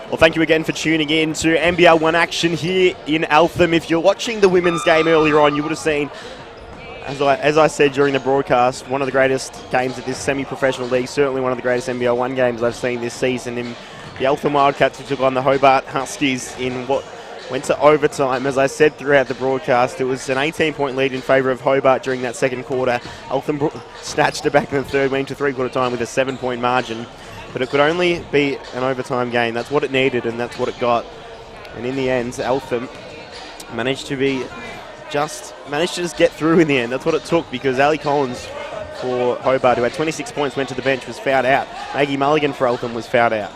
Well, thank you again for tuning in to NBL1 action here in Eltham. If you're watching the women's game earlier on, you would have seen, as I said during the broadcast, one of the greatest games of this semi-professional league, certainly one of the greatest NBL1 games I've seen this season. In the Eltham Wildcats, who took on the Hobart Huskies in what went to overtime. As I said throughout the broadcast, it was an 18-point lead in favour of Hobart during that second quarter. Eltham snatched it back in the third, went into three-quarter time with a 7-point margin. But it could only be an overtime game. That's what it needed, and that's what it got. And in the end, Eltham managed to just get through in the end. That's what it took, because Ali Collins for Hobart, who had 26 points, went to the bench, was fouled out. Maggie Mulligan for Eltham was fouled out.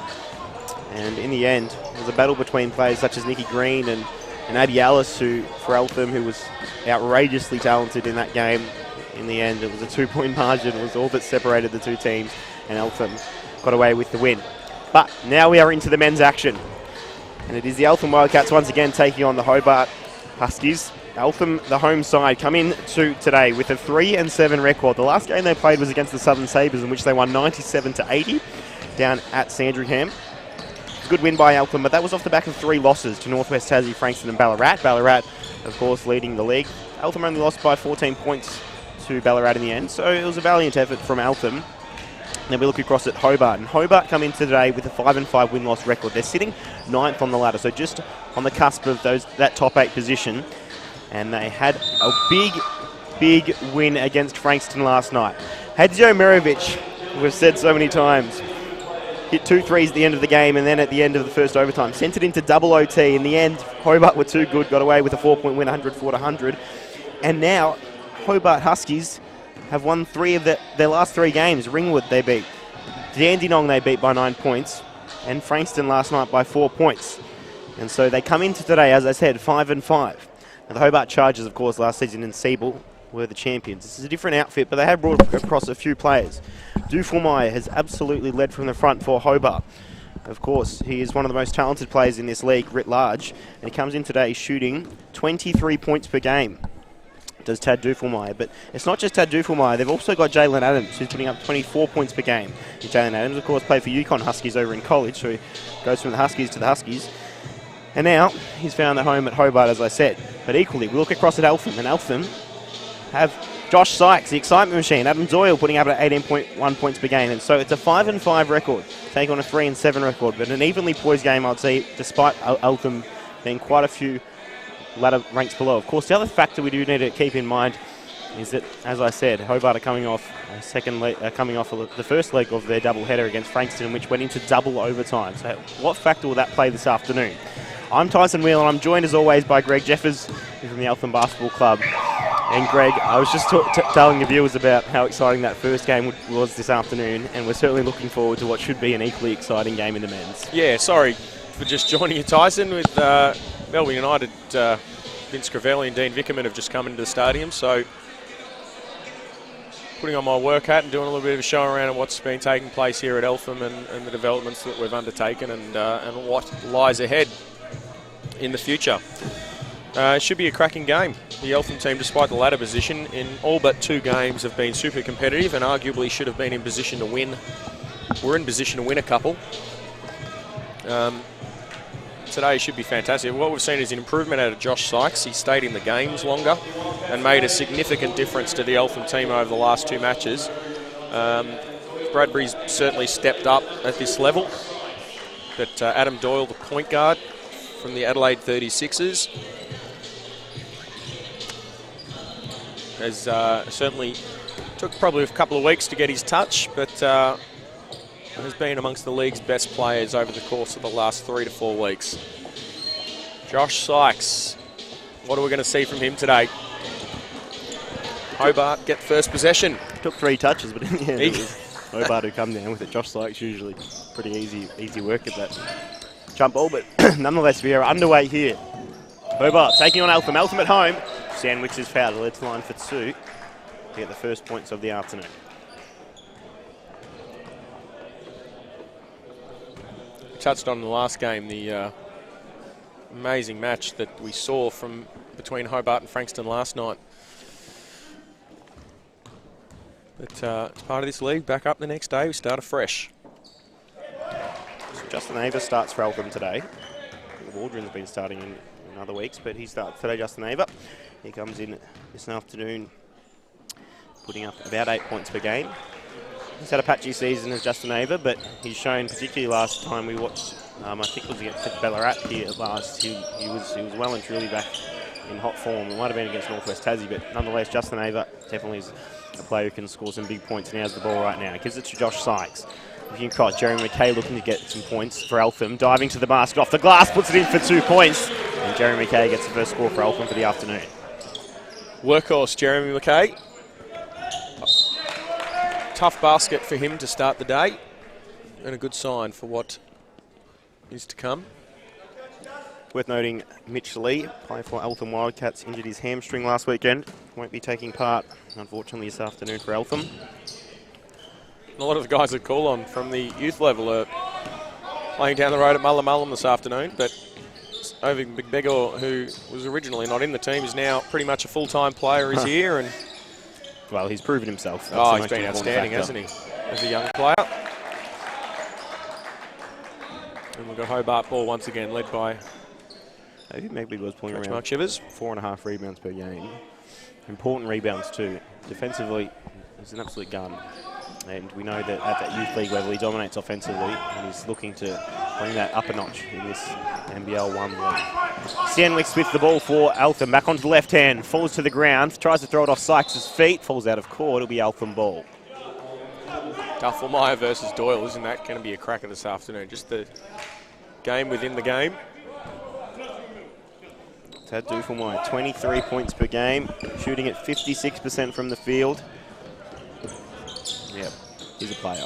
And in the end, it was a battle between players such as Nikki Green and Abby Alice, who for Eltham, who was outrageously talented in that game. In the end, it was a 2-point margin. It was all that separated the two teams, and Eltham got away with the win. But now we are into the men's action. And it is the Eltham Wildcats once again taking on the Hobart Huskies. Eltham, the home side, come in to today with a 3-7 record. The last game they played was against the Southern Sabres, in which they won 97-80 down at Sandringham. Good win by Eltham, but that was off the back of 3 losses to Northwest Tassie, Frankston and Ballarat. Ballarat, of course, leading the league. Eltham only lost by 14 points to Ballarat in the end, so it was a valiant effort from Eltham. Then we look across at Hobart, and Hobart come in today with a 5-5 win-loss record. They're sitting 9th on the ladder, so just on the cusp of that top 8 position. And they had a big win against Frankston last night. Hadzio Mirovic, we've said so many times, hit 2 threes at the end of the game, and then at the end of the first overtime, sent it into double OT. In the end, Hobart were too good, got away with a 4-point win, 104-100. And now, Hobart Huskies have won 3 of their last 3 games. Ringwood they beat, Dandenong they beat by 9 points, and Frankston last night by 4 points. And so they come into today, as I said, 5-5. Now the Hobart Chargers, of course, last season in Siebel were the champions. This is a different outfit, but they have brought across a few players. Dufourmeyer has absolutely led from the front for Hobart. Of course, he is one of the most talented players in this league writ large, and he comes in today shooting 23 points per game. Does Tad Dufourmeyer, but it's not just Tad Dufourmeyer. They've also got Jalen Adams, who's putting up 24 points per game. And Jalen Adams, of course, played for Yukon Huskies over in college, so he goes from the Huskies to the Huskies. And now he's found a home at Hobart, as I said. But equally, we look across at Eltham, and Eltham have Josh Sykes, the excitement machine. Adam Doyle putting up at 18.1 points per game. And so it's a 5-5 record, take on a 3-7 record. But an evenly poised game, I'd say, despite Eltham being quite a few ladder ranks below. Of course, the other factor we do need to keep in mind is that, as I said, Hobart are coming off the first leg of their double header against Frankston, which went into double overtime. So what factor will that play this afternoon? I'm Tyson Whelan. I'm joined as always by Greg Jeffers from the Eltham Basketball Club. And Greg, I was just telling the viewers about how exciting that first game was this afternoon, and we're certainly looking forward to what should be an equally exciting game in the men's. Yeah, sorry for just joining you, Tyson, with Melbourne United. Vince Crivelli and Dean Vickerman have just come into the stadium, so putting on my work hat and doing a little bit of a show around what's been taking place here at Eltham and the developments that we've undertaken and what lies ahead in the future. It should be a cracking game. The Eltham team, despite the ladder position, in all but 2 games have been super competitive and arguably should have been in position to win. We're in position to win a couple. Today should be fantastic. What we've seen is an improvement out of Josh Sykes. He stayed in the games longer and made a significant difference to the Eltham team over the last 2 matches. Bradbury's certainly stepped up at this level. But Adam Doyle, the point guard from the Adelaide 36ers, has certainly took probably a couple of weeks to get his touch, but has been amongst the league's best players over the course of the last 3 to 4 weeks. Josh Sykes, what are we going to see from him today? Hobart get first possession. Took 3 touches, but in the end it was Hobart who come down with it. Josh Sykes usually pretty easy work at that jump ball, but nonetheless we are underway here. Hobart taking on Eltham. Eltham at home. Sandwich is fouled. Let's line for 2 to get the first points of the afternoon. Touched on in the last game the amazing match that we saw from between Hobart and Frankston last night. But it's part of this league. Back up the next day, we start afresh. Justin Ava starts for Eltham today. Waldron's been starting in other weeks, but he starts today, Justin Ava. He comes in this afternoon, putting up about 8 points per game. He's had a patchy season as Justin Ava, but he's shown, particularly last time we watched, I think it was against Ballarat here at last, he was well and truly back in hot form. It might have been against Northwest Tassie, but nonetheless, Justin Ava definitely is a player who can score some big points, and he has the ball right now. Gives it to Josh Sykes. If you can Jeremy McKay looking to get some points for Eltham, diving to the basket off the glass, puts it in for 2 points, and Jeremy McKay gets the first score for Eltham for the afternoon. Workhorse Jeremy McKay. Tough basket for him to start the day, and a good sign for what is to come. Worth noting, Mitch Lee, playing for Eltham Wildcats, injured his hamstring last weekend. Won't be taking part, unfortunately, this afternoon for Eltham. A lot of the guys that call on from the youth level are playing down the road at Mullumalum this afternoon, but Ovid McBegor, who was originally not in the team, is now pretty much a full-time player, is here. And well, he's proven himself. He's been outstanding, hasn't he, as a young player. And we've got Hobart ball once again, led by Maybe was pulling around Mark Shivers. 4.5 rebounds per game. Important rebounds too. Defensively, he's an absolute gun. And we know that at that youth league level, he dominates offensively, and he's looking to bring that up a notch in this NBL1 league. Stanwicks with the ball for Eltham, back onto the left hand, falls to the ground, tries to throw it off Sykes' feet, falls out of court. It'll be Eltham ball. Duffelmeyer versus Doyle, isn't that going to be a cracker this afternoon? Just the game within the game. Tad Duffelmeyer, 23 points per game, shooting at 56% from the field. Yep, he's a player.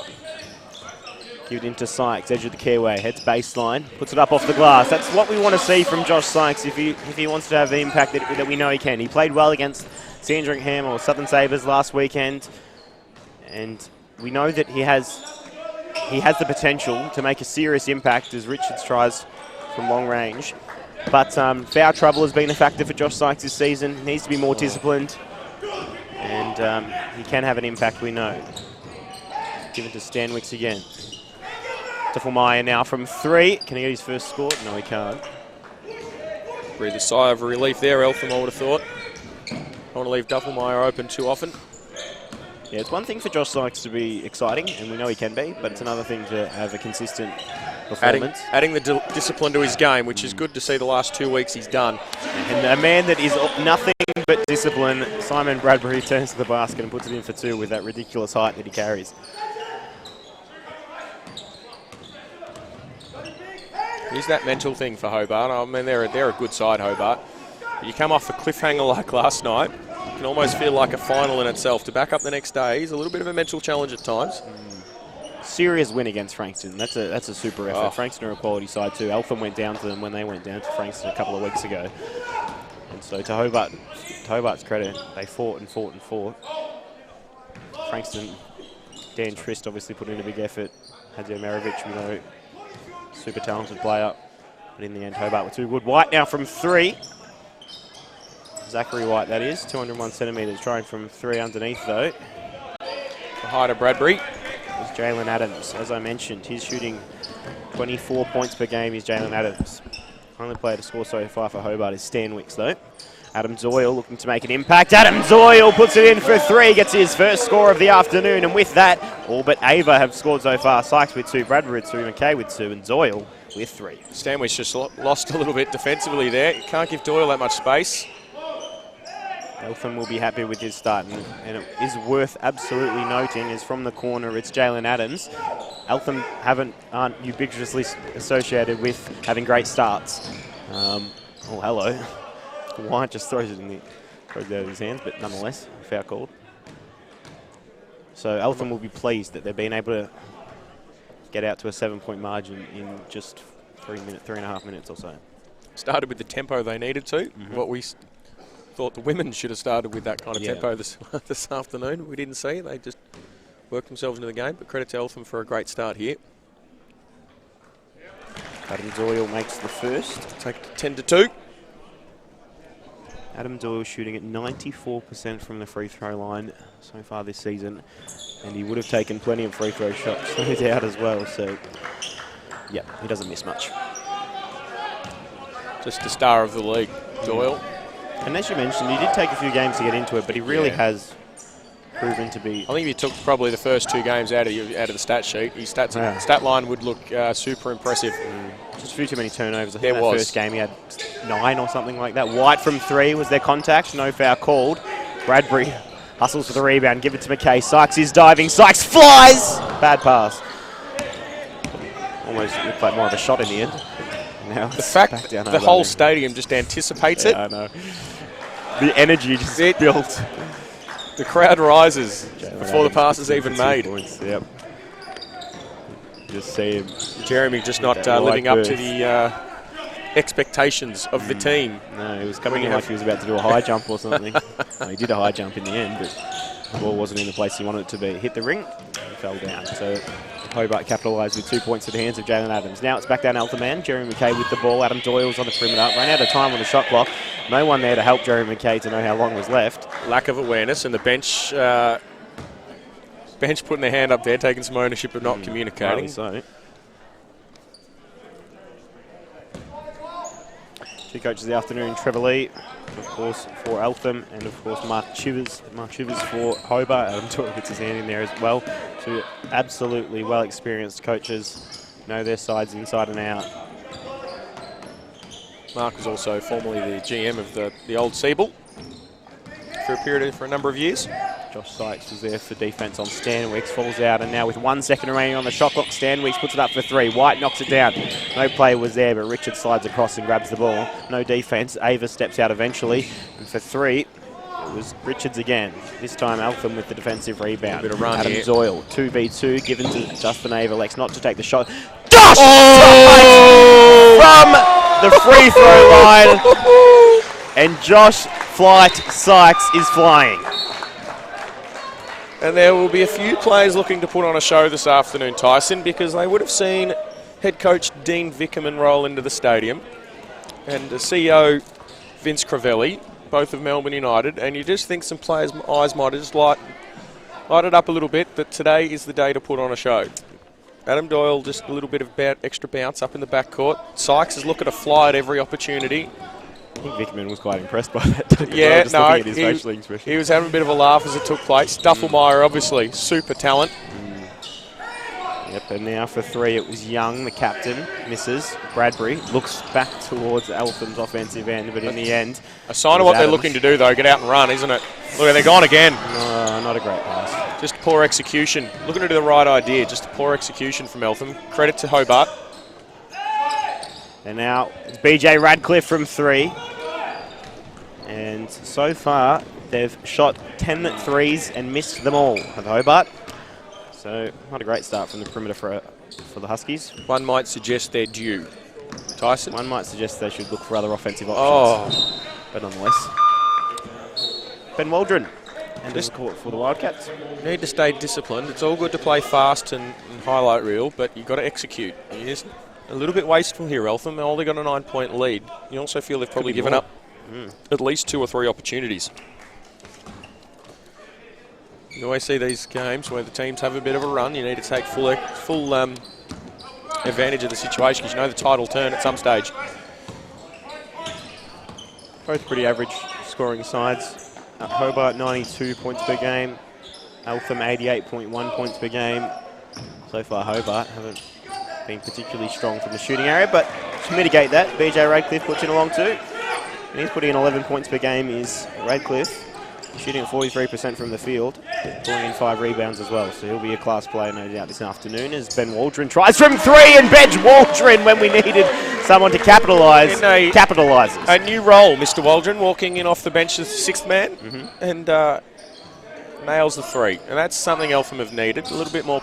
Give it into Sykes, edge of the careaway, heads baseline, puts it up off the glass. That's what we want to see from Josh Sykes if he wants to have the impact that we know he can. He played well against Sandringham or Southern Sabres last weekend, and we know that he has the potential to make a serious impact as Richards tries from long range. But foul trouble has been a factor for Josh Sykes this season. He needs to be more disciplined, and he can have an impact, we know. Give it to Stanwicks again. Duffelmeyer now from 3. Can he get his first score? No, he can't. Breathe a sigh of relief there, Eltham, I would have thought. I want to leave Duffelmeyer open too often. Yeah, it's one thing for Josh Sykes to be exciting, and we know he can be, but it's another thing to have a consistent performance. Adding the discipline to his game, which is good to see the last 2 weeks he's done. And a man that is nothing but discipline, Simon Bradbury, turns to the basket and puts it in for 2 with that ridiculous height that he carries. Here's that mental thing for Hobart. I mean, they're a good side, Hobart. But you come off a cliffhanger like last night, it can almost feel like a final in itself. To back up the next day is a little bit of a mental challenge at times. Serious win against Frankston. That's a super effort. Frankston are a quality side too. Eltham went down to them when they went down to Frankston a couple of weeks ago. And so to Hobart's credit, they fought and fought and fought. Frankston, Dan Trist obviously put in a big effort. Hadir Maravich, we know, super talented player. But in the end, Hobart were too good. White now from 3. Zachary White, that is. 201 centimetres, trying from 3 underneath, though. The height of Bradbury. Is Jalen Adams. As I mentioned, he's shooting 24 points per game. He's Jalen Adams. Only player to score so far for Hobart is Stanwicks, though. Adam Doyle looking to make an impact. Adam Doyle puts it in for 3, gets his first score of the afternoon, and with that, all but Ava have scored so far. Sykes with 2, Bradbury with 2, McKay with 2, and Doyle with 3. Stanwicks just lost a little bit defensively there. You can't give Doyle that much space. Eltham will be happy with his start, and it is worth absolutely noting is from the corner it's Jalen Adams. Eltham aren't ubiquitously associated with having great starts. Oh, hello. White just throws it out of his hands, but nonetheless, foul called. So Eltham will be pleased that they've been able to get out to a 7-point margin in just 3.5 minutes or so. Started with the tempo they needed to. What we thought the women should have started with that kind of tempo this afternoon. We didn't see. They just worked themselves into the game, but credit to Eltham for a great start here. Adam Doyle makes the first. Take it to 10-2. Adam Doyle shooting at 94% from the free throw line so far this season, and he would have taken plenty of free throw shots, no doubt, as well. So Yeah, he doesn't miss much. Just the star of the league, Doyle. And as you mentioned, he did take a few games to get into it, but he really has proven to be. I think if you took probably the first 2 games out of the stat sheet, his stat line would look super impressive. Just a few too many turnovers. I There think that was. first game he had 9 or something like that. White from 3 was their contact. No foul called. Bradbury hustles for the rebound. Give it to McKay. Sykes is diving. Sykes flies! Bad pass. Almost looked like more of a shot in the end. Now The fact that the whole stadium just anticipates it. I know. The energy just built. The crowd rises before the pass is even made. Points, yep. Just see him. Jeremy just not living up to the expectations of the team. No, he was coming in like he was about to do a high jump or something. Well, he did a high jump in the end, but the ball wasn't in the place he wanted it to be. Hit the ring and fell down. So Hobart capitalised with 2 points to the hands of Jalen Adams. Now it's back down Eltham man. Jeremy McKay with the ball. Adam Doyle's on the perimeter. Ran out of time on the shot clock. No one there to help Jeremy McKay to know how long was left. Lack of awareness, and the bench putting their hand up there, taking some ownership of not communicating. So. Two coaches of the afternoon, Trevor Lee, of course, for Eltham, and of course Mark Chivers for Hobart. Adam Doyle gets his hand in there as well. Two absolutely well-experienced coaches, know their sides inside and out. Mark was also formerly the GM of the old Siebel for a number of years. Josh Sykes was there for defence on Stanwicks, falls out, and now with 1 second remaining on the shot clock, Stanwicks puts it up for 3. White knocks it down. No play was there, but Richard slides across and grabs the ball. No defence. Ava steps out eventually, and for 3, it was Richards again. This time Eltham with the defensive rebound. A bit of run Adam here. Doyle, 2v2, given to Justin Ava, elects not to take the shot. Josh from the free throw line, and Josh Flight Sykes is flying. And there will be a few players looking to put on a show this afternoon, Tyson, because they would have seen head coach Dean Vickerman roll into the stadium and the CEO Vince Crivelli, both of Melbourne United, and you just think some players' eyes might have just lighted up a little bit, but today is the day to put on a show. Adam Doyle, just a little bit of extra bounce up in the backcourt. Sykes is looking to fly at every opportunity. I think Vickerman was quite impressed by that. Yeah, just looking at his facial expression. He was having a bit of a laugh as it took place. Duffelmeyer, obviously, super talent. Yep, and now for 3 it was Young, the captain, misses. Bradbury looks back towards Eltham's offensive end, but in the end... A sign of what they're looking to do, though, get out and run, isn't it? Look, they're gone again. No, not a great pass. Just poor execution. Looking to do the right idea, just poor execution from Eltham. Credit to Hobart. And now it's BJ Radcliffe from 3. And so far, they've shot 10 threes and missed them all of Hobart. So not a great start from the perimeter for the Huskies. One might suggest they're due. Tyson? One might suggest they should look for other offensive options. But nonetheless. Ben Waldron and this court for the Wildcats. Need to stay disciplined. It's all good to play fast and highlight reel, but you've got to execute. It's a little bit wasteful here, Eltham. They've only got a 9-point lead. You also feel they've probably given up at least 2 or 3 opportunities. You always see these games where the teams have a bit of a run. You need to take full advantage of the situation because you know the tide will turn at some stage. Both pretty average scoring sides. Hobart 92 points per game. Eltham 88.1 points per game. So far Hobart haven't been particularly strong from the shooting area, but to mitigate that, BJ Radcliffe puts in along too. And he's putting in 11 points per game is Radcliffe. Shooting at 43% from the field, pulling in 5 rebounds as well. So he'll be a class player no doubt this afternoon as Ben Waldron tries from 3 and bench Waldron when we needed someone to capitalise. Capitalises. A new role, Mr. Waldron, walking in off the bench as the 6th man and nails the 3. And that's something Eltham have needed. A little bit more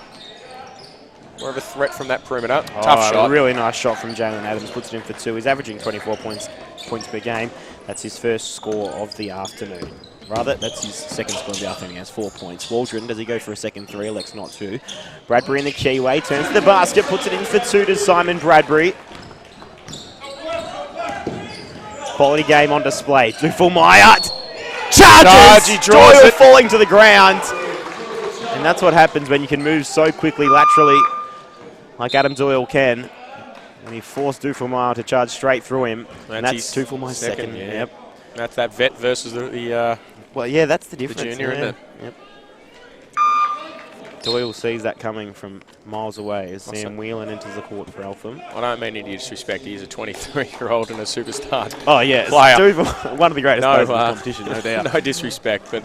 of a threat from that perimeter. Tough shot. A really nice shot from Jalen Adams, puts it in for 2. He's averaging 24 points per game. That's his first score of the afternoon. Rather, that's his second score of the afternoon. He has 4 points. Waldron, does he go for a second 3? Elects not to. Bradbury in the keyway, turns to the basket, puts it in for 2 to Simon Bradbury. Quality game on display. Duffelmeyer charges! Doyle falling to the ground. And that's what happens when you can move so quickly laterally like Adam Doyle can. And he forced Duffelmeyer to charge straight through him. And that's his Duffelmeyer's second. yeah. Yep. That's that vet versus the well, yeah, that's the difference. junior, isn't it? Yep. Doyle sees that coming from miles away as Sam Whelan enters the court for Eltham. I don't mean any disrespect. He's a 23-year-old and a superstar. Oh, yeah. Player. One of the greatest players in the competition, no doubt. No disrespect, but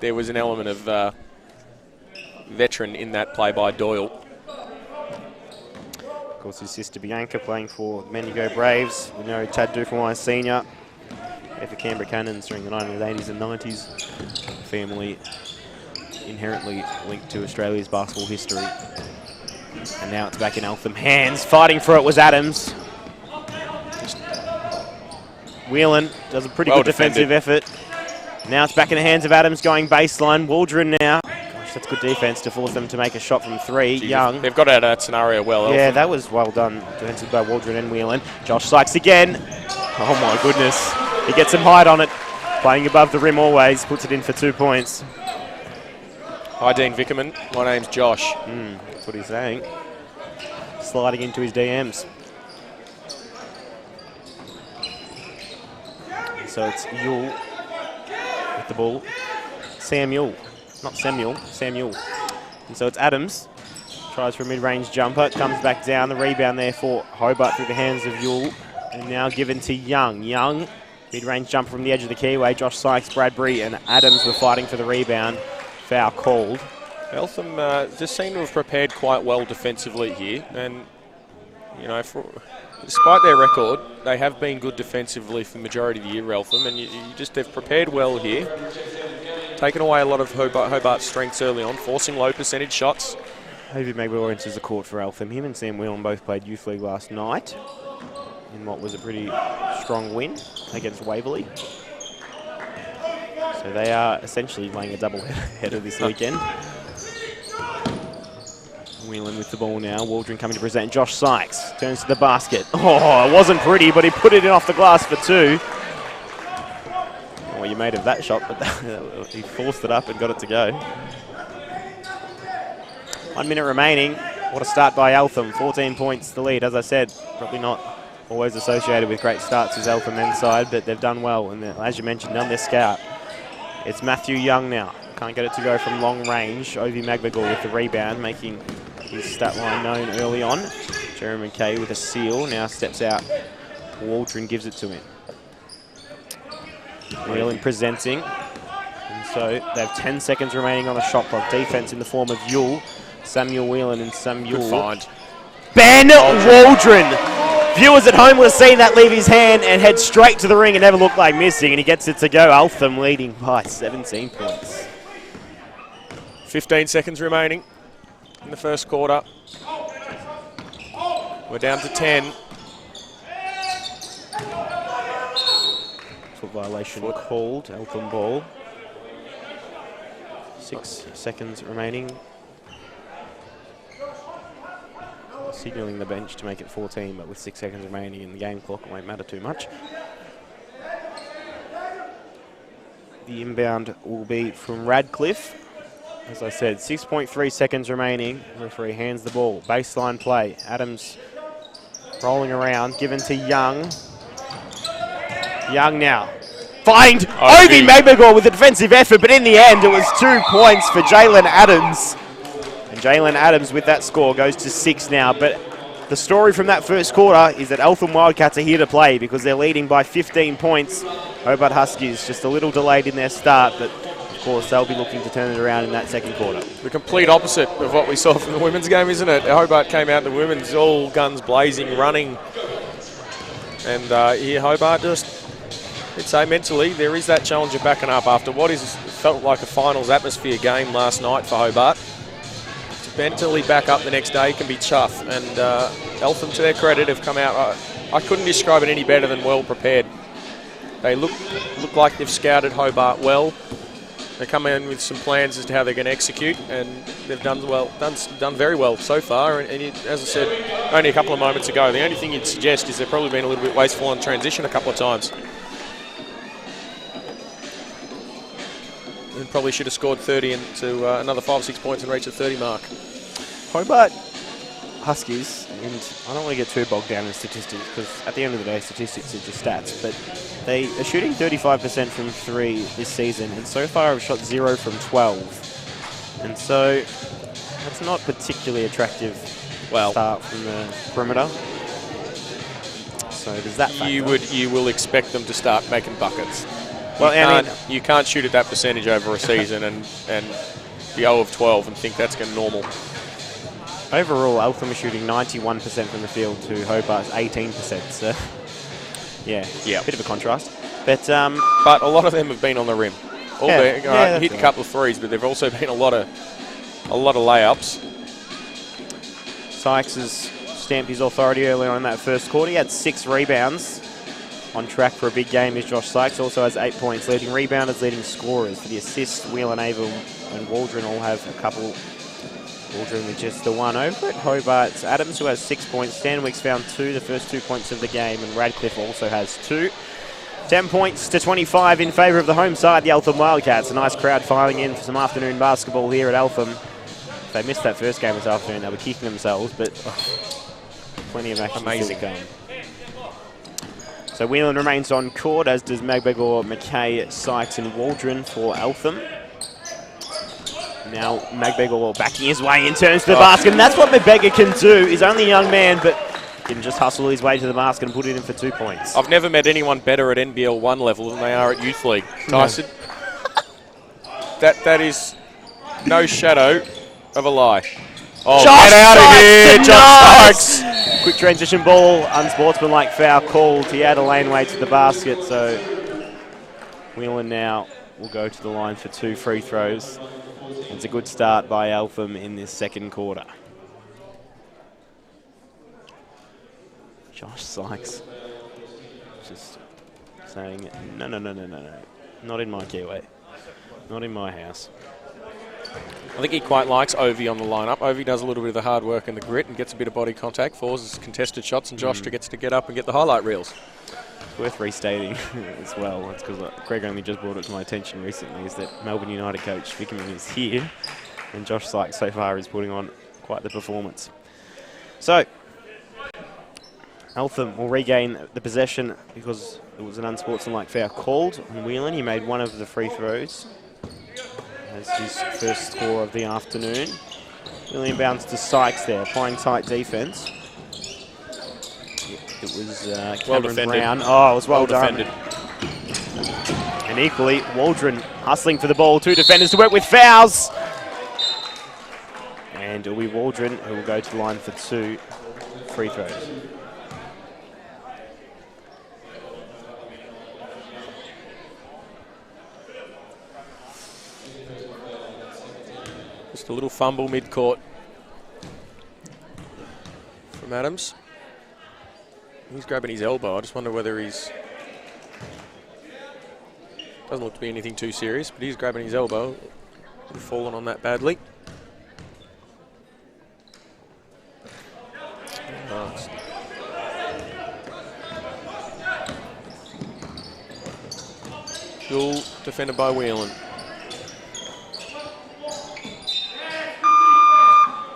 there was an element of veteran in that play by Doyle. Of course, his sister Bianca playing for Mendigo Braves. We know Tad Duffelmeyer Sr. played for Canberra Cannons during the 1980s and 90s. Family inherently linked to Australia's basketball history. And now it's back in Eltham hands. Fighting for it was Adams. Whelan does a pretty good defensive effort. Now it's back in the hands of Adams going baseline. Waldron now. Gosh, that's good defense to force them to make a shot from three. Young. They've got out of that scenario well. Yeah, that was well done. Defensive by Waldron and Whelan. Josh Sykes again. Oh my goodness. He gets some height on it. Playing above the rim always. Puts it in for 2 points. Hi, Dean Vickerman. My name's Josh. That's what he's saying. Sliding into his DMs. So it's Yule with the ball. Samuel. Not Samuel, Samuel. And so it's Adams. Tries for a mid-range jumper. Comes back down. The rebound there for Hobart through the hands of Yule. And now given to Young. Young, mid-range jumper from the edge of the keyway. Josh Sykes, Bradbury and Adams were fighting for the rebound. Foul called. Eltham just seem to have prepared quite well defensively here, and you know, despite their record, they have been good defensively for the majority of the year, Eltham, and they've prepared well here, taken away a lot of Hobart's strengths early on, forcing low percentage shots. David Magwell enters the court for Eltham. Him and Sam Whelan both played youth league last night in what was a pretty strong win against Waverley. So they are essentially playing a double header this weekend. Whelan with the ball now. Waldron coming to present. Josh Sykes turns to the basket. Oh, it wasn't pretty, but he put it in off the glass for two. Well, you made of that shot, but he forced it up and got it to go. 1 minute remaining. What a start by Eltham. 14 points the lead. As I said, probably not always associated with great starts as Eltham men's side, but they've done well. And as you mentioned, done their scout. It's Matthew Young now. Can't get it to go from long range. Ovi Magbagor with the rebound, making his stat line known early on. Jeremy McKay with a seal. Now steps out. Waldron gives it to him. Whelan presenting. And so they have 10 seconds remaining on the shot clock. Defense in the form of Yule. Samuel Whelan and Samuel. Good find. Ben Waldron. Viewers at home would have seen that leave his hand and head straight to the ring and never looked like missing, and he gets it to go. Eltham leading by 17 points. 15 seconds remaining in the first quarter. We're down to 10. Foot violation called. Eltham ball. 6 seconds remaining. Signalling the bench to make it 14, but with 6 seconds remaining in the game clock, it won't matter too much. The inbound will be from Radcliffe. As I said, 6.3 seconds remaining. Referee hands the ball. Baseline play. Adams rolling around, given to Young. Young now. Find Ovi Magbagor with a defensive effort, but in the end, it was 2 points for Jalen Adams. And Jalen Adams with that score goes to 6 now. But the story from that first quarter is that Eltham Wildcats are here to play because they're leading by 15 points. Hobart Huskies just a little delayed in their start, but of course they'll be looking to turn it around in that second quarter. The complete opposite of what we saw from the women's game, isn't it? Hobart came out in the women's, all guns blazing, running. And here Hobart just, I'd say mentally, there is that challenger backing up after what felt like a finals atmosphere game last night for Hobart. Mentally back up the next day can be tough, and Eltham, to their credit, have come out. I couldn't describe it any better than well prepared. They look like they've scouted Hobart well. They come in with some plans as to how they're going to execute, and they've done very well so far. And as I said only a couple of moments ago, the only thing you'd suggest is they've probably been a little bit wasteful on transition a couple of times. And probably should have scored 30 into another 5 or 6 points and reached the 30 mark. Hobart Huskies, and I don't want to get too bogged down in statistics because at the end of the day, statistics are just stats, but they are shooting 35% from 3 this season, and so far have shot 0 from 12. And so that's not particularly attractive start from the perimeter. So there's that factor. You will expect them to start making buckets. Well, you can't shoot at that percentage over a season and be 0 of 12 and think that's going to normal. Overall, Eltham is shooting 91% from the field to Hobart's 18%. So, yeah, bit of a contrast. But a lot of them have been on the rim. Hit a couple of threes, but there've also been a lot of layups. Sykes has stamped his authority early on in that first quarter. He had 6 rebounds. On track for a big game is Josh Sykes. Also has 8 points, leading rebounders, leading scorers. For the assists, Whelan, Ava and Waldron all have a couple. Waldron with just the one over it. Hobart's Adams, who has 6 points. Stanwick's found 2, the first 2 points of the game, and Radcliffe also has 2. 10 points to 25 in favour of the home side, the Eltham Wildcats. A nice crowd filing in for some afternoon basketball here at Eltham. If they missed that first game this afternoon, they were kicking themselves, but plenty of action still to come. So Whelan remains on court, as does Magbegor, McKay, Sykes and Waldron for Eltham. Now Magbegor backing his way in, turns to the basket, and that's what Magbegor can do. He's only a young man, but can just hustle his way to the basket and put it in for 2 points. I've never met anyone better at NBL1 level than they are at Youth League. Tyson, that is no shadow of a lie. Oh, Josh get out of here, Josh Sykes! Quick transition ball, unsportsmanlike foul called. He had a laneway to the basket, so Whelan now will go to the line for 2 free throws. It's a good start by Eltham in this second quarter. Josh Sykes just saying, no, not in my keyway, not in my house. I think he quite likes Ovi on the lineup. Ovi does a little bit of the hard work and the grit and gets a bit of body contact, forces contested shots, and Josh gets to get up and get the highlight reels. It's worth restating as well. It's because Greg only just brought it to my attention recently, is that Melbourne United coach Vickerman is here, and Josh Sykes so far is putting on quite the performance. So Eltham will regain the possession because it was an unsportsmanlike foul called on Whelan. He made one of the free throws as his first score of the afternoon. William bounds to Sykes there, applying tight defence. It was well Cameron defended. Brown. Oh, it was well done. Defended. And equally, Waldron hustling for the ball. 2 defenders to work with fouls. And it'll be Waldron who will go to the line for 2 free throws. Just a little fumble mid-court from Adams. He's grabbing his elbow. I just wonder whether he's... Doesn't look to be anything too serious, but he's grabbing his elbow. He's fallen on that badly. Nice. Cool, defended by Whelan.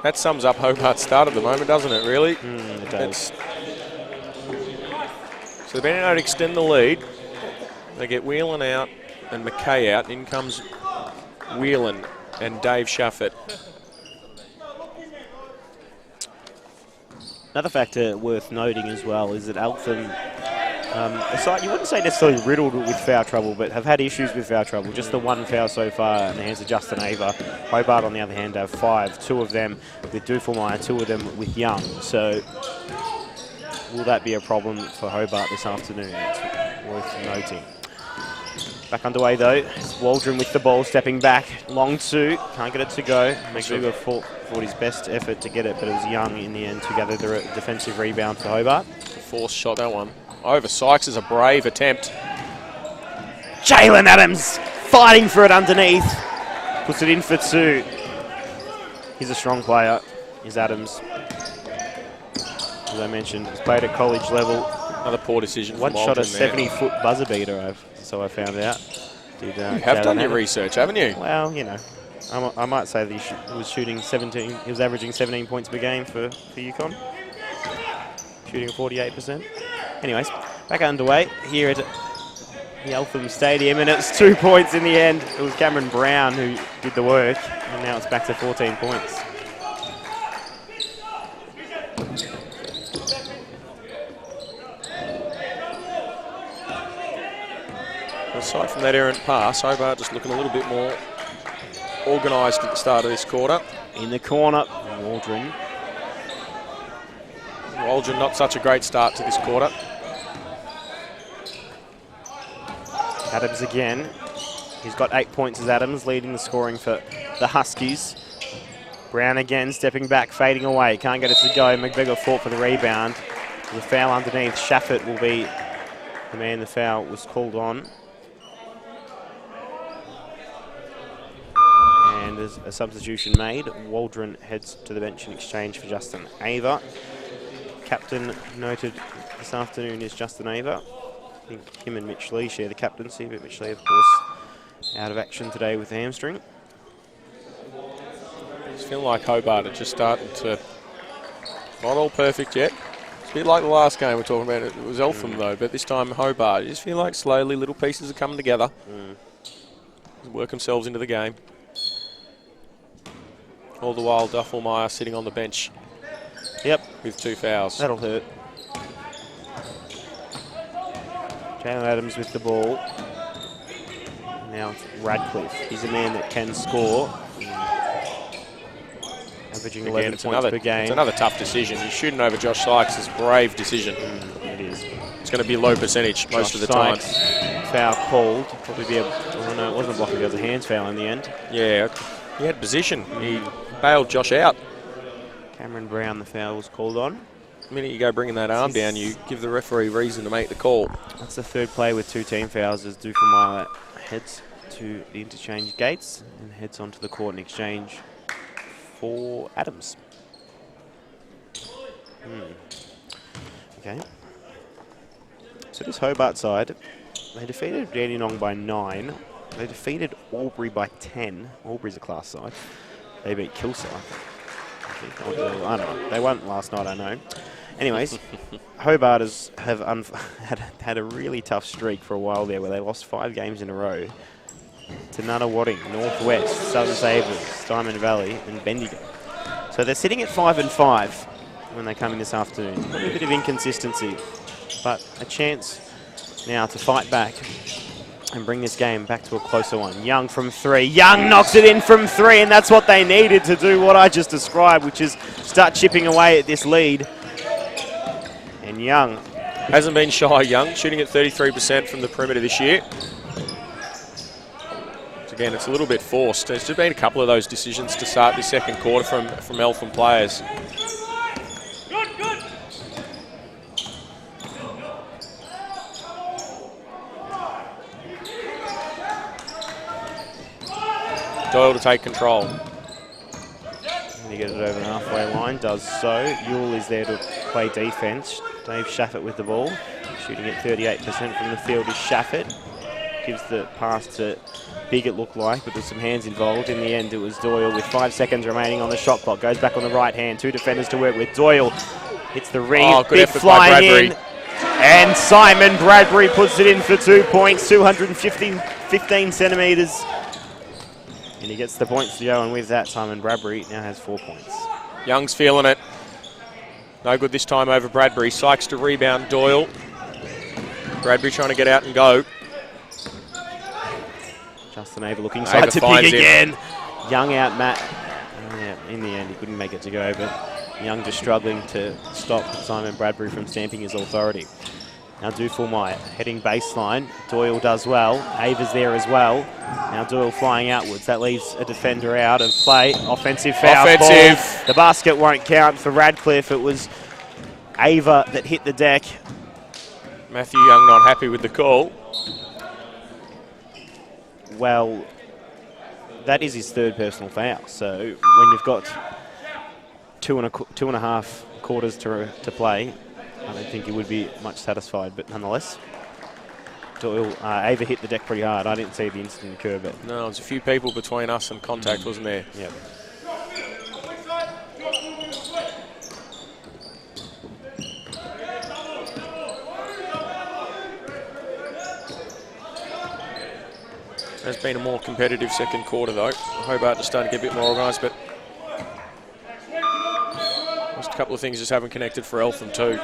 That sums up Hobart's start at the moment, doesn't it, really? It does. So they've been able to extend the lead. They get Whelan out and McKay out. In comes Whelan and Dave Shuffett. Another factor worth noting as well is that Eltham, a side you wouldn't say necessarily riddled with foul trouble, but have had issues with foul trouble. Just the 1 foul so far in the hands of Justin Ava. Hobart, on the other hand, have 5. 2 of them with Dufelmeyer, 2 of them with Young. So will that be a problem for Hobart this afternoon? It's worth noting. Back underway though. It's Waldron with the ball, stepping back. Long 2, can't get it to go. McDougall fought his best effort to get it, but it was Young in the end to gather the defensive rebound for Hobart. Forced shot, that one. Over Sykes is a brave attempt. Jalen Adams fighting for it underneath. Puts it in for 2. He's a strong player, is Adams. As I mentioned, he's played at college level. Another poor decision. One shot a 70-foot buzzer beater, so I found out. You have done your research, haven't you? Well, you know, I might say that he was shooting 17. He was averaging 17 points per game for UConn, shooting 48%. Anyways, back underway here at the Eltham Stadium, and it's 2 points in the end. It was Cameron Brown who did the work, and now it's back to 14 points. Aside from that errant pass, Hobart just looking a little bit more organised at the start of this quarter. In the corner, Waldron. Waldron, not such a great start to this quarter. Adams again. He's got 8 points as Adams, leading the scoring for the Huskies. Brown again, stepping back, fading away. Can't get it to go. McGregor fought for the rebound. The foul underneath. Shaffett will be the man the foul was called on. And there's a substitution made. Waldron heads to the bench in exchange for Justin Ava. Captain noted this afternoon is Justin Ava. I think him and Mitch Lee share the captaincy, but Mitch Lee, of course, out of action today with the hamstring. It's feeling like Hobart are just starting to, not all perfect yet. It's a bit like the last game we're talking about. It was Eltham though, but this time Hobart. You just feel like slowly little pieces are coming together. Work themselves into the game. All the while, Duffelmeyer sitting on the bench. Yep. With 2 fouls. That'll hurt. Jalen Adams with the ball. Now it's Radcliffe. He's a man that can score. Averaging 11 points per game. It's another tough decision. He's shooting over Josh Sykes. It's a brave decision. It is. It's going to be low percentage most of the time. Foul called. Probably be a... Oh no, it wasn't a block. It was a hands foul in the end. Yeah, he had position. He bailed Josh out. Cameron Brown, the foul was called on. The minute you go bringing that arm down, you give the referee reason to make the call. That's the third play with 2 team fouls as Duffelmeyer heads to the interchange gates and heads onto the court in exchange for Adams. Okay. So this Hobart side, they defeated Dandenong by 9. They defeated Albury by 10. Albury's a class side. They beat Kilsyth, I think. I don't know. They won last night, I know. Anyways, Hobart have had a really tough streak for a while there where they lost 5 games in a row to Nunawading, Northwest, Southern Sabres, Diamond Valley and Bendigo. So they're sitting at 5-5 when they come in this afternoon. A bit of inconsistency, but a chance now to fight back and bring this game back to a closer one. Young from 3. Young knocks it in from 3, and that's what they needed to do what I just described, which is start chipping away at this lead. And Young hasn't been shy. Young shooting at 33% from the perimeter this year. Again, it's a little bit forced. There's just been a couple of those decisions to start the second quarter from Eltham players. Doyle to take control. He gets it over the halfway line, does so. Ewell is there to play defence. Dave Shaffett with the ball. Shooting at 38% from the field is Shaffett. Gives the pass to Big, it looked like, but there's some hands involved. In the end, it was Doyle with 5 seconds remaining on the shot clock. Goes back on the right hand. 2 defenders to work with. Doyle hits the ring. Oh, good Big effort by flying in. And Simon Bradbury puts it in for 2 points, 215 centimetres. And he gets the points to go, and with that, Simon Bradbury now has 4 points. Young's feeling it. No good this time over Bradbury. Sykes to rebound Doyle. Bradbury trying to get out and go. Justin Ava looking side to Big again. Young out, Matt. Yeah, in the end, he couldn't make it to go, but Young just struggling to stop Simon Bradbury from stamping his authority. Now Duffelmeyer heading baseline. Doyle does well. Ava's there as well. Now Doyle flying outwards. That leaves a defender out of play. Offensive foul. Offensive. The basket won't count for Radcliffe. It was Ava that hit the deck. Matthew Young not happy with the call. Well, that is his 3rd personal foul. So when you've got two and a half quarters to play, I don't think he would be much satisfied, but nonetheless. Doyle, Ava hit the deck pretty hard. I didn't see the incident occur, but... No, there was a few people between us and contact, wasn't there? Yep. There's been a more competitive second quarter though. Hobart just starting to get a bit more organised, but just a couple of things just haven't connected for Eltham too.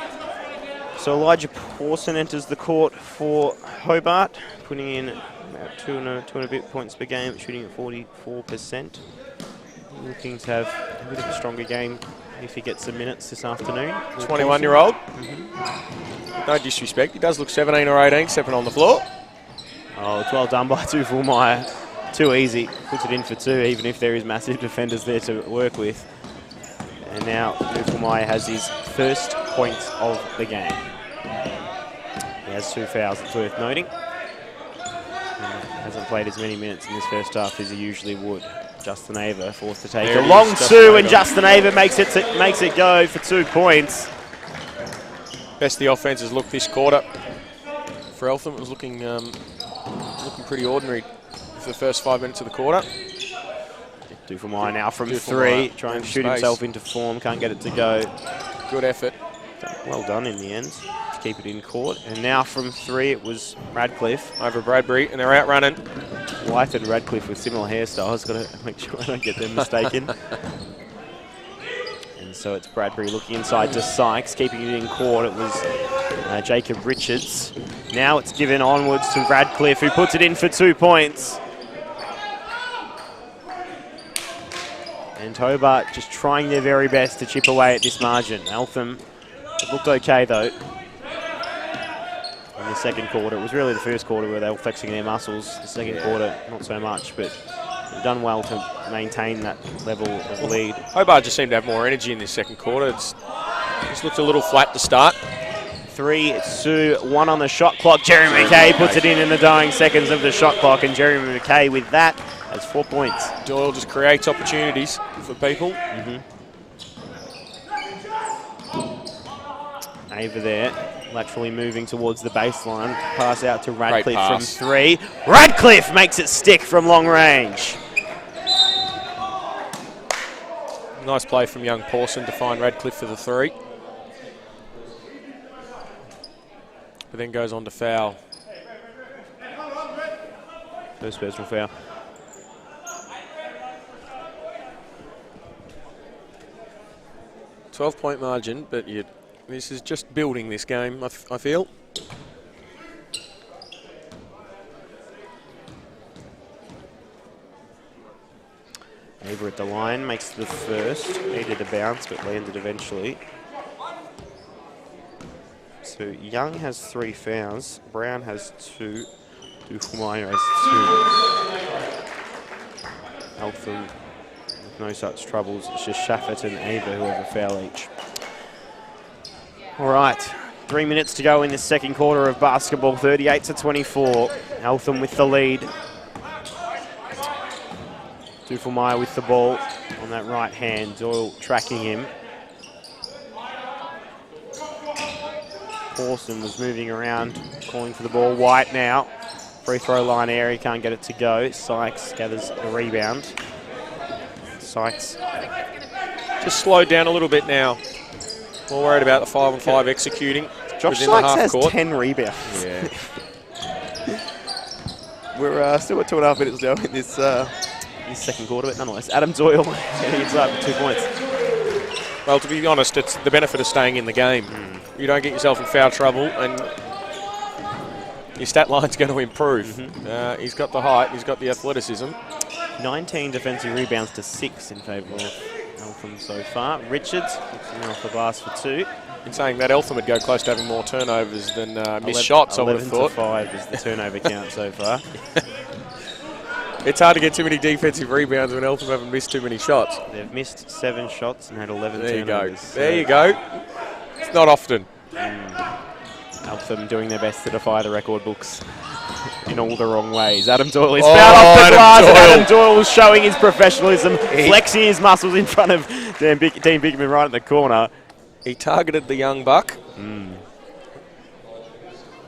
So Elijah Pawson enters the court for Hobart, putting in about two and a bit points per game, shooting at 44%. Looking to have a bit of a stronger game if he gets some minutes this afternoon. 21-year-old. No disrespect, he does look 17 or 18, stepping on the floor. Oh, it's well done by Tufulmeyer. Too easy. Puts it in for two, even if there is massive defenders there to work with. And now Tufulmeyer has his first points of the game. He has 2 fouls, it's worth noting. And hasn't played as many minutes in this first half as he usually would. Justin Ava forced to take a long two, and Justin Ava makes it go for 2 points. Best the offense has looked this quarter. For Eltham, it was looking pretty ordinary for the first 5 minutes of the quarter. Tufulmeyer now from three, trying to shoot himself into form, can't get it to go. Good effort. Well done in the end to keep it in court. And now from three, it was Radcliffe. Over Bradbury, and they're out running. Wythe and Radcliffe with similar hairstyles, got to make sure I don't get them mistaken. And so it's Bradbury looking inside to Sykes, keeping it in court. It was Jacob Richards. Now it's given onwards to Radcliffe, who puts it in for 2 points. And Hobart just trying their very best to chip away at this margin. Eltham, it looked okay though in the second quarter. It was really the first quarter where they were flexing their muscles. The second quarter, not so much, but they've done well to maintain that level of lead. Hobart just seemed to have more energy in this second quarter. It's just looked a little flat to start. 3-2, 1 on the shot clock. Jeremy McKay puts it in the dying seconds of the shot clock, and Jeremy McKay with that has 4 points. Doyle just creates opportunities for people. Ava there, laterally moving towards the baseline. Pass out to Radcliffe from pass. three. Radcliffe makes it stick from long range. Nice play from young Pawson to find Radcliffe for the three. But then goes on to foul. First personal foul. .12 margin, but this is just building this game, I feel. Ava at the line, makes the first. Needed a bounce, but landed eventually. So Young has 3 fouls, Brown has 2, Tufulmeyer has 2. Eltham with no such troubles. It's just Shaffett and Ava who have a foul each. All right, 3 minutes to go in this second quarter of basketball, 38-24. Eltham with the lead. Tufulmeyer with the ball on that right hand, Doyle tracking him. Pawson was moving around, calling for the ball. White now, free throw line area, can't get it to go. Sykes gathers the rebound. Sykes just slowed down a little bit now. More worried about the 5-on-5 executing. Josh Sykes has 10 rebounds. Yeah. We're still at 2.5 minutes to go in this second quarter, but nonetheless, Adam Doyle getting inside for 2 points. Well, to be honest, it's the benefit of staying in the game. You don't get yourself in foul trouble, and your stat line's going to improve. He's got the height, he's got the athleticism. 19 defensive rebounds to 6 in favour of Eltham so far. Richards looking off the glass for 2. In saying that, Eltham would go close to having more turnovers than missed shots, I would have thought. 11 to 5 is the turnover count so far. It's hard to get too many defensive rebounds when Eltham haven't missed too many shots. They've missed 7 shots and had 11 there turnovers. There you go. It's not often. Eltham doing their best to defy the record books in all the wrong ways. Adam Doyle is fouled off the glass, and Adam Doyle showing his professionalism, flexing his muscles in front of Dean Bigman right in the corner. He targeted the young buck.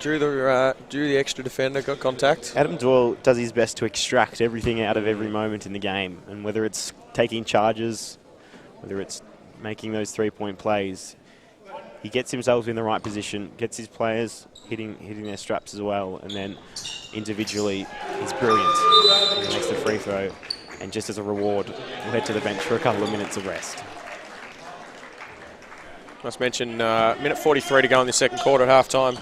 drew the extra defender, got contact. Adam Doyle does his best to extract everything out of every moment in the game, and whether it's taking charges, whether it's making those three-point plays, he gets himself in the right position, gets his players hitting their straps as well, and then individually he's brilliant. He makes the free throw, and just as a reward, we'll head to the bench for a couple of minutes of rest. Must mention, minute 43 to go in the second quarter at half-time.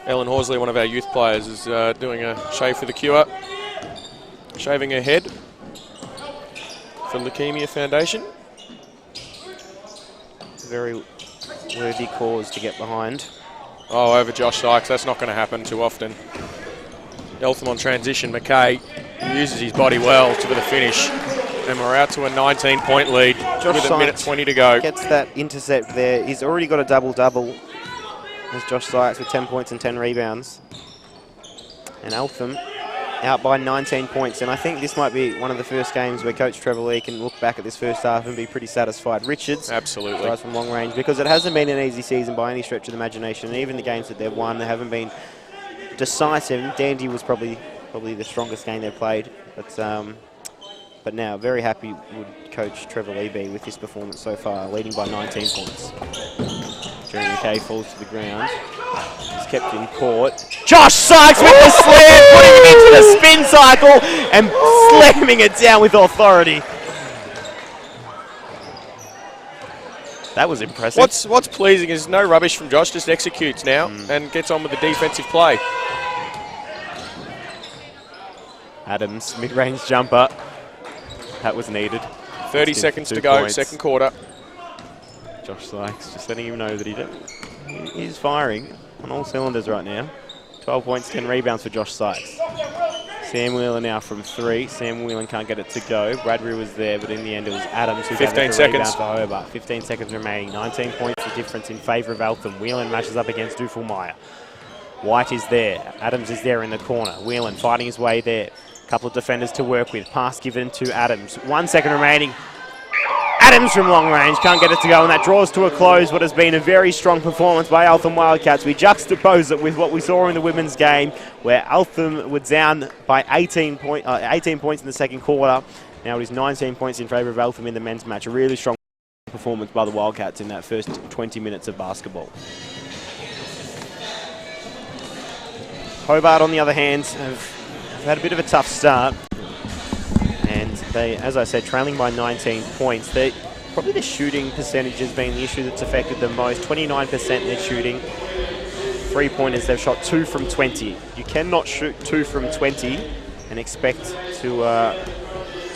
Ellen Horsley, one of our youth players, is doing a shave for the cure, shaving her head for Leukemia Foundation. Very worthy cause to get behind. Oh, over Josh Sykes. That's not going to happen too often. Eltham on transition. McKay uses his body well to the finish. And we're out to a 19-point lead with a minute 20 to go. Gets that intercept there. He's already got a double-double. There's Josh Sykes with 10 points and 10 rebounds. And Eltham out by 19 points. And I think this might be one of the first games where Coach Trevor Lee can look back at this first half and be pretty satisfied. Richards absolutely tries from long range, because it hasn't been an easy season by any stretch of the imagination. And even the games that they've won, they haven't been decisive. Dandy was probably the strongest game they've played. But now, very happy would Coach Trevor Lee be with this performance so far, leading by 19 points. Jeremy McKay falls to the ground. He's kept in court. Josh Sykes with the slam, putting him into the spin cycle and slamming it down with authority. That was impressive. What's pleasing is no rubbish from Josh, just executes now and gets on with the defensive play. Adams, mid-range jumper. That was needed. 30 seconds to go, second quarter. Josh Sykes just letting him know that he's firing on all cylinders right now. 12 points, 10 rebounds for Josh Sykes. Sam Whelan now from 3. Sam Whelan can't get it to go. Bradbury was there, but in the end it was Adams who 15 got the seconds rebound for Hobart. 15 seconds remaining. 19 points the difference in favour of Eltham. Whelan matches up against Duffelmeyer. White is there. Adams is there in the corner. Whelan fighting his way there. Couple of defenders to work with. Pass given to Adams. 1 second remaining. Adams from long range, can't get it to go, and that draws to a close what has been a very strong performance by Eltham Wildcats. We juxtapose it with what we saw in the women's game, where Eltham were down by 18 points in the second quarter. Now it is 19 points in favour of Eltham in the men's match. A really strong performance by the Wildcats in that first 20 minutes of basketball. Hobart, on the other hand, have had a bit of a tough start. And they, as I said, trailing by 19 points. Probably the shooting percentage has been the issue that's affected them most. 29% they're shooting. Three-pointers, they've shot 2 from 20. You cannot shoot 2 from 20 and expect to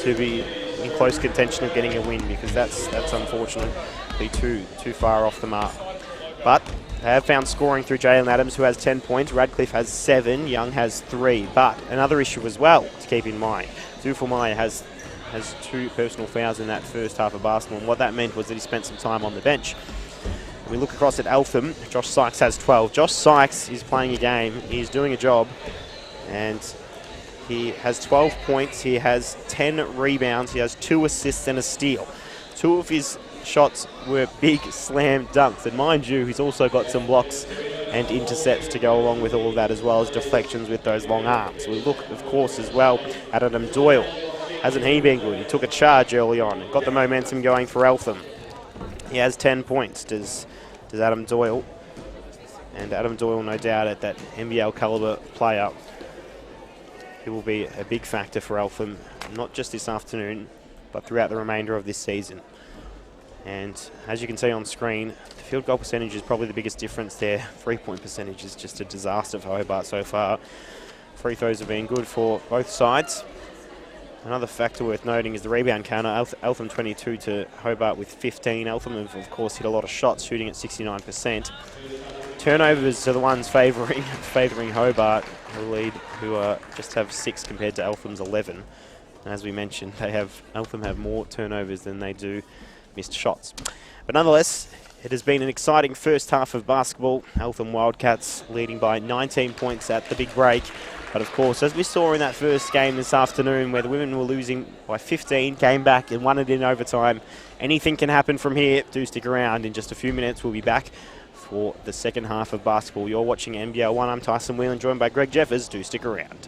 be in close contention of getting a win, because that's unfortunately too far off the mark. But they have found scoring through Jalen Adams, who has 10 points. Radcliffe has 7. Young has 3. But another issue as well to keep in mind. Duffelmeyer has 2 personal fouls in that first half of basketball, and what that meant was that he spent some time on the bench. We look across at Eltham. Josh Sykes has 12. Josh Sykes is playing a game. He's doing a job, and he has 12 points. He has 10 rebounds. He has 2 assists and a steal. 2 of his shots were big slam dunks, and mind you, he's also got some blocks and intercepts to go along with all of that, as well as deflections with those long arms. We look, of course, as well at Adam Doyle. Hasn't he been good? He took a charge early on, got the momentum going for Eltham. He has 10 points, does Adam Doyle. And Adam Doyle, no doubt, at that NBL caliber player, he will be a big factor for Eltham, not just this afternoon, but throughout the remainder of this season. And as you can see on screen, the field goal percentage is probably the biggest difference there. 3-point percentage is just a disaster for Hobart so far. Free throws have been good for both sides. Another factor worth noting is the rebound counter. Eltham 22 to Hobart with 15. Eltham have, of course, hit a lot of shots, shooting at 69%. Turnovers are the ones favouring Hobart, who just have 6 compared to Eltham's 11. And as we mentioned, Eltham have more turnovers than they do missed shots. But nonetheless, it has been an exciting first half of basketball. Eltham Wildcats leading by 19 points at the big break. But of course, as we saw in that first game this afternoon, where the women were losing by 15, came back and won it in overtime, anything can happen from here. Do stick around. In just a few minutes, we'll be back for the second half of basketball. You're watching NBL1. I'm Tyson Whelan, joined by Greg Jeffers. Do stick around.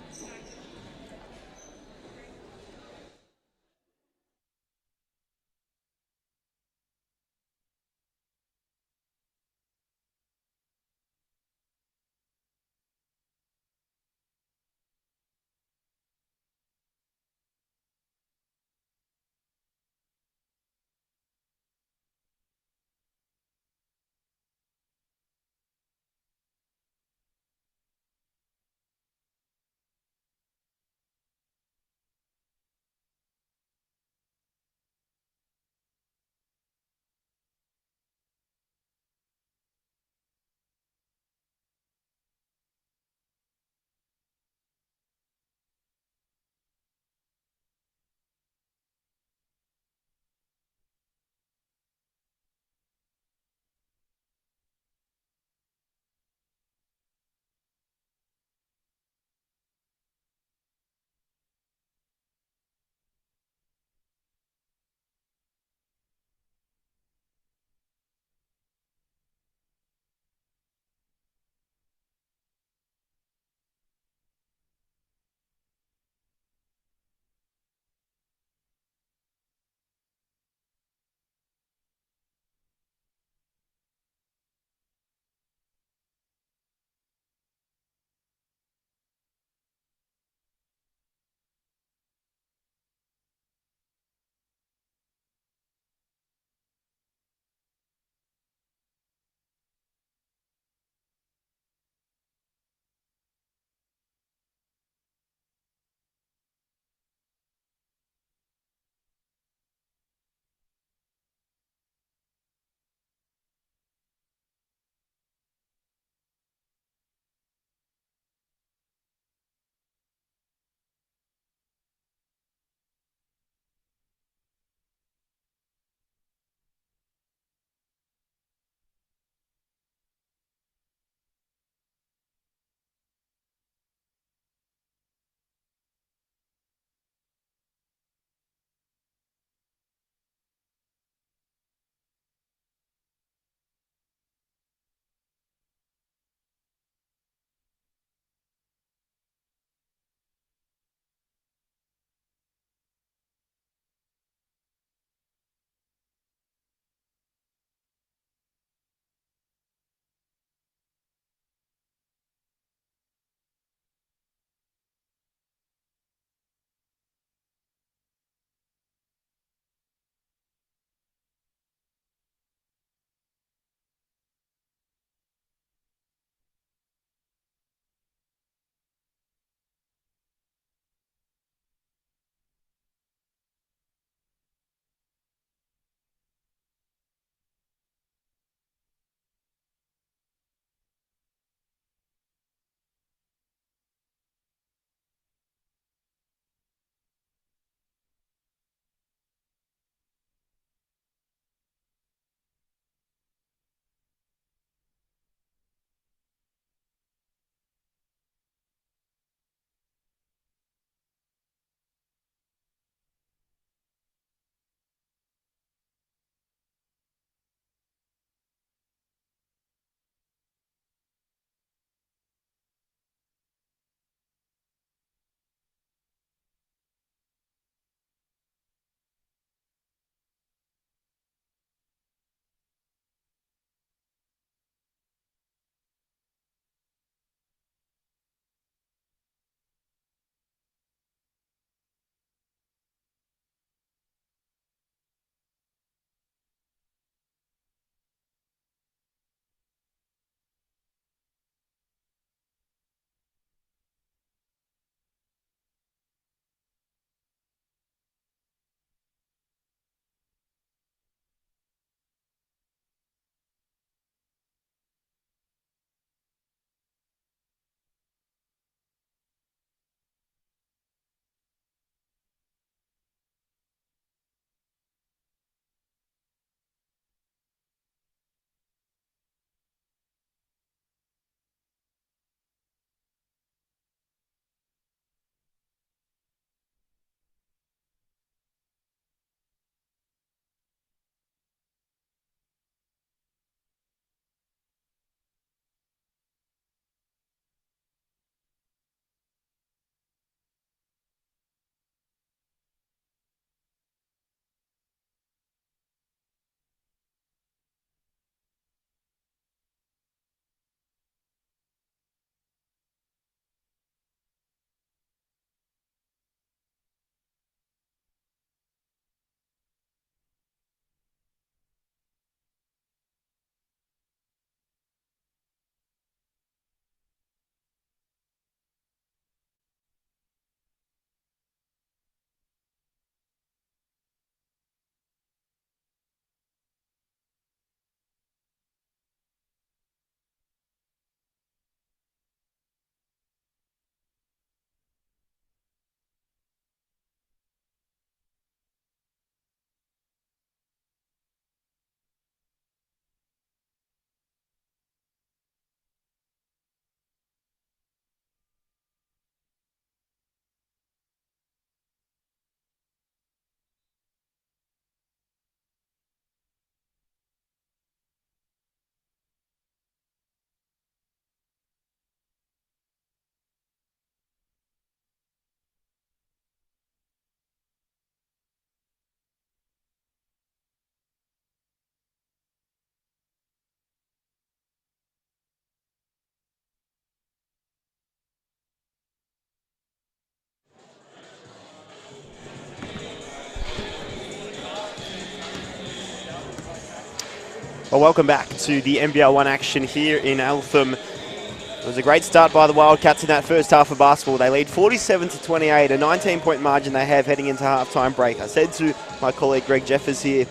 Well, welcome back to the NBL1 action here in Eltham. It was a great start by the Wildcats in that first half of basketball. They lead 47-28, a 19-point margin they have heading into half-time break. I said to my colleague Greg Jeffers here,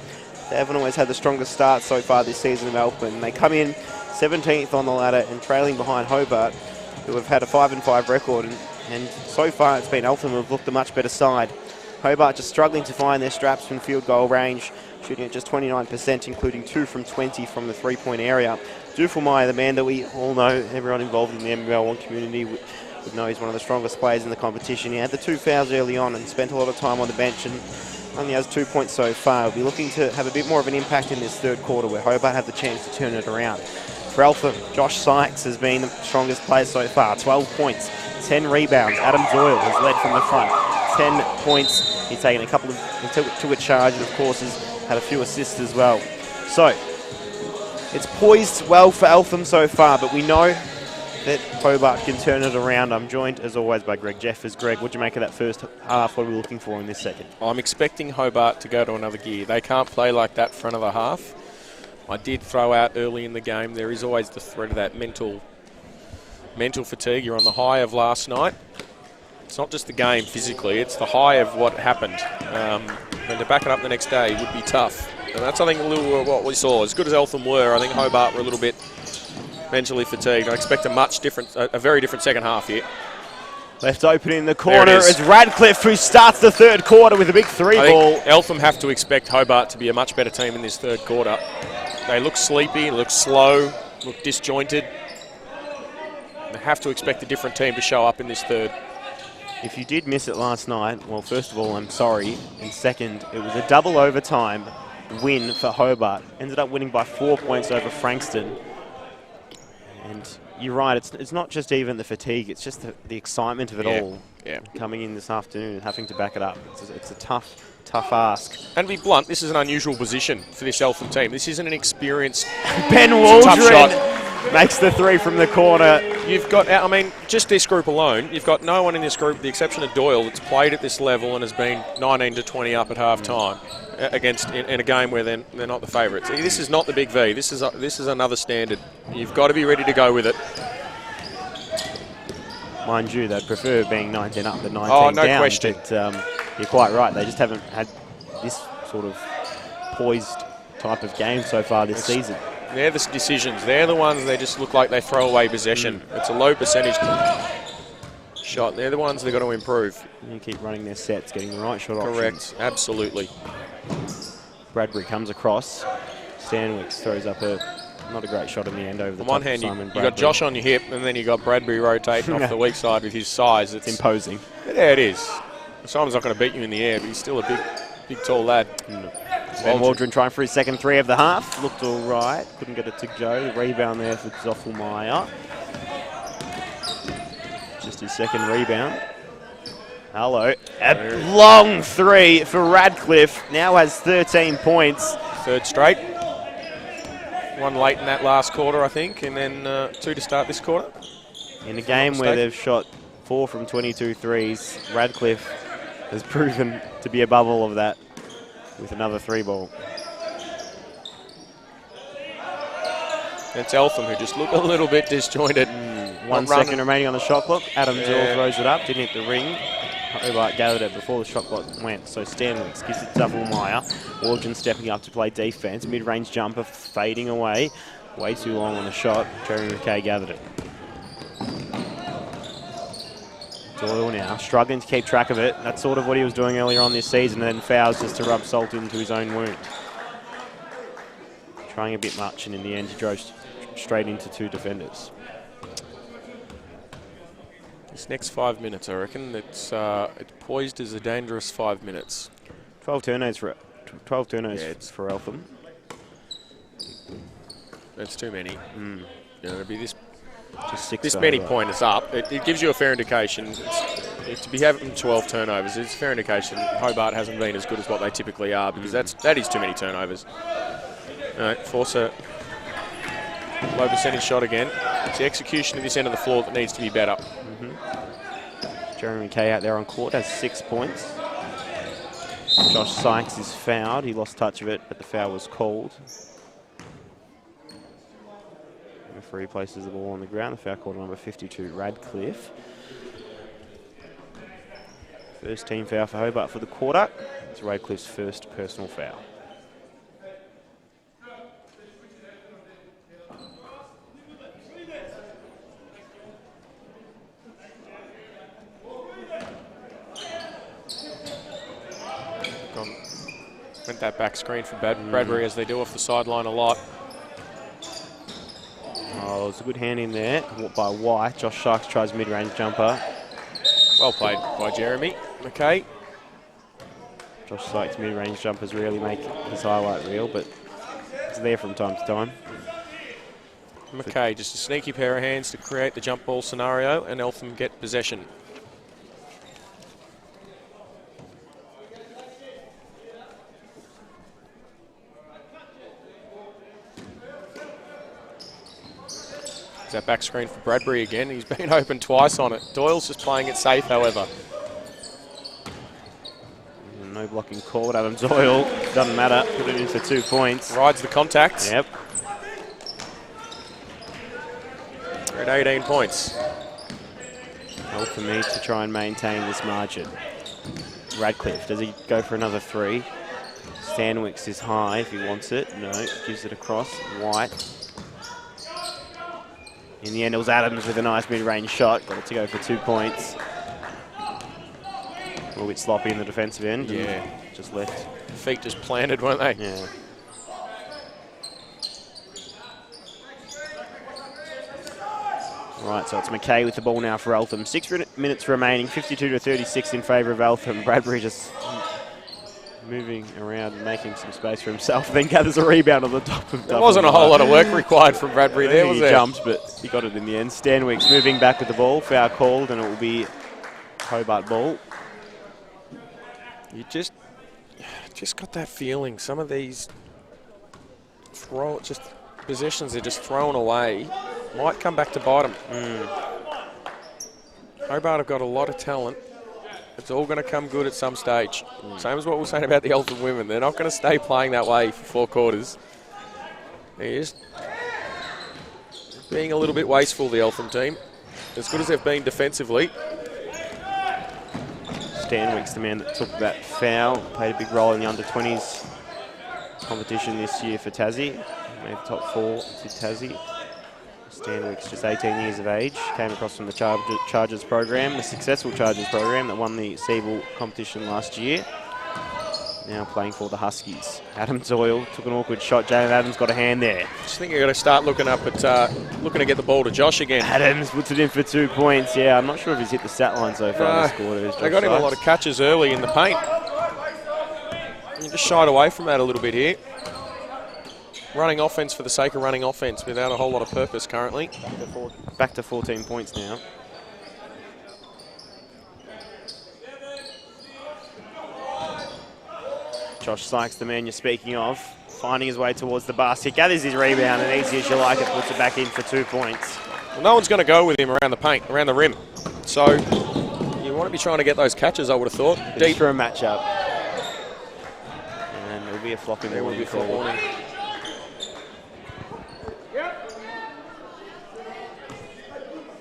they haven't always had the strongest start so far this season of Eltham. They come in 17th on the ladder and trailing behind Hobart, who have had a 5-5 record. And so far it's been Eltham who have looked a much better side. Hobart just struggling to find their straps from field goal range, shooting at just 29%, including 2 from 20 from the three-point area. Duffelmeyer, the man that we all know, everyone involved in the NBL1 community would know he's one of the strongest players in the competition. He had the 2 fouls early on and spent a lot of time on the bench and only has 2 points so far. We'll be looking to have a bit more of an impact in this third quarter where Hobart have the chance to turn it around. For Eltham, Josh Sykes has been the strongest player so far, 12 points, 10 rebounds. Adam Doyle has led from the front, 10 points. He's taken a couple of to a charge and of course has had a few assists as well. So, it's poised well for Eltham so far, but we know that Hobart can turn it around. I'm joined, as always, by Greg Jeffers. Greg, what do you make of that first half? What are we looking for in this second? I'm expecting Hobart to go to another gear. They can't play like that front of the half. I did throw out early in the game, there is always the threat of that mental fatigue. You're on the high of last night. It's not just the game physically, it's the high of what happened. And to back it up the next day would be tough. And that's, I think, a little what we saw. As good as Eltham were, I think Hobart were a little bit mentally fatigued. I expect a very different second half here. Left open in the corner is Radcliffe, who starts the third quarter with a big three ball. Eltham have to expect Hobart to be a much better team in this third quarter. They look sleepy, look slow, look disjointed. They have to expect a different team to show up in this third. If you did miss it last night, well, first of all, I'm sorry. And second, it was a double overtime win for Hobart. Ended up winning by 4 points over Frankston. And you're right, it's not just even the fatigue, it's just the excitement of it all. Yeah. Coming in this afternoon and having to back it up. It's a tough ask. And to be blunt, this is an unusual position for this Eltham team. This isn't an experienced Ben Waldron makes the three from the corner. You've got, I mean, just this group alone, you've got no one in this group, with the exception of Doyle, that's played at this level and has been 19-20 up at half time in a game where they're not the favourites. This is not the big V. This is another standard. You've got to be ready to go with it. Mind you, they'd prefer being 19 up than 19 down. Oh, no question. But, you're quite right. They just haven't had this sort of poised type of game so far this season. They're the decisions. They're the ones they just look like they throw away possession. It's a low percentage shot. They're the ones they've got to improve. You keep running their sets, getting the right shot options. Correct. Absolutely. Bradbury comes across. Stanwicks throws up not a great shot in the end over the top. On one hand, you got Josh on your hip, and then you got Bradbury rotating off the weak side with his size. It's imposing. Yeah, it is. Simon's not going to beat you in the air, but he's still a big, tall lad. Ben Waldron trying for his second three of the half. Looked all right. Couldn't get it to go. The rebound there for Zoffelmeyer. Just his second rebound. Hello. A long three for Radcliffe. Now has 13 points. Third straight. One late in that last quarter, I think, and then 2 to start this quarter. In a game where they've shot 4 from 22 threes, Radcliffe has proven to be above all of that with another 3-ball. It's Eltham who just look a little bit disjointed. 1 second remaining on the shot clock. Adam Doyle throws it up, didn't hit the ring. Hobart gathered it before the shot clock went, so Stanwicks gives it to Duffelmeyer. Waldron stepping up to play defense. Mid-range jumper fading away. Way too long on the shot. Jeremy McKay gathered it. Doyle now struggling to keep track of it. That's sort of what he was doing earlier on this season, and then fouls just to rub salt into his own wound. Trying a bit much, and in the end he drove straight into 2 defenders. This next 5 minutes, I reckon, it's poised as a dangerous 5 minutes. 12 turnovers for Eltham. That's too many. It'll be this. Just 6 this many pointers up. It gives you a fair indication. To be having 12 turnovers, it's a fair indication Hobart hasn't been as good as what they typically are, because that is too many turnovers. Force a low percentage shot again. It's the execution of this end of the floor that needs to be better. Jeremy McKay out there on court has 6 points. Josh Sykes is fouled. He lost touch of it, but the foul was called. Referee places the ball on the ground. The foul call number 52, Radcliffe. First team foul for Hobart for the quarter. It's Radcliffe's first personal foul. Went that back screen for Bradbury, as they do off the sideline a lot. Oh, it's a good hand in there by White. Josh Sharks tries mid-range jumper. Well played by Jeremy McKay. Josh Sykes' mid-range jumpers rarely make his highlight reel, but it's there from time to time. McKay, just a sneaky pair of hands to create the jump ball scenario, and Eltham get possession. That back screen for Bradbury again. He's been open twice on it. Doyle's just playing it safe, however. No blocking call. Adam Doyle, doesn't matter. Put it in for 2 points. Rides the contact. Yep. We're at 18 points. Eltham needs to try and maintain this margin. Radcliffe, does he go for another 3? Stanwicks is high if he wants it. No, gives it across. White. In the end, it was Adams with a nice mid-range shot. Got it to go for 2 points. A little bit sloppy in the defensive end. Yeah. Just left. Feet just planted, weren't they? Yeah. Right, so it's McKay with the ball now for Eltham. 6 minutes remaining, 52-36 in favour of Eltham. Bradbury just moving around and making some space for himself, then gathers a rebound on the top of There wasn't a whole lot of work required from Bradbury there, was there? He jumped, but he got it in the end. Stanwicks moving back with the ball. Foul called, and it will be Hobart ball. You just got that feeling. Some of these possessions are just thrown away. Might come back to bite them. Hobart have got a lot of talent. It's all going to come good at some stage. Same as what we were saying about the Eltham women. They're not going to stay playing that way for 4 quarters. They're just being a little bit wasteful, the Eltham team. As good as they've been defensively. Stanwicks, the man that took that foul, played a big role in the under-20s competition this year for Tassie. Made the top 4 to Tassie. Stanwicks, just 18 years of age, came across from the Chargers program, the successful Chargers program that won the Siebel competition last year. Now playing for the Huskies. Adam Doyle took an awkward shot. Jalen Adams got a hand there. I just think you've got to start looking up at looking to get the ball to Josh again. Adams puts it in for 2 points. Yeah, I'm not sure if he's hit the stat line so far this quarter. They got him a lot of catches early in the paint. You just shied away from that a little bit here. Running offense for the sake of running offense without a whole lot of purpose currently. Back to 14 points now. Josh Sykes, the man you're speaking of, finding his way towards the basket, gathers his rebound, and easy as you like it, puts it back in for 2 points. Well, no one's going to go with him around the paint, around the rim. So you want to be trying to get those catches, I would have thought. Deep for a matchup. And there'll be a flopping warning call.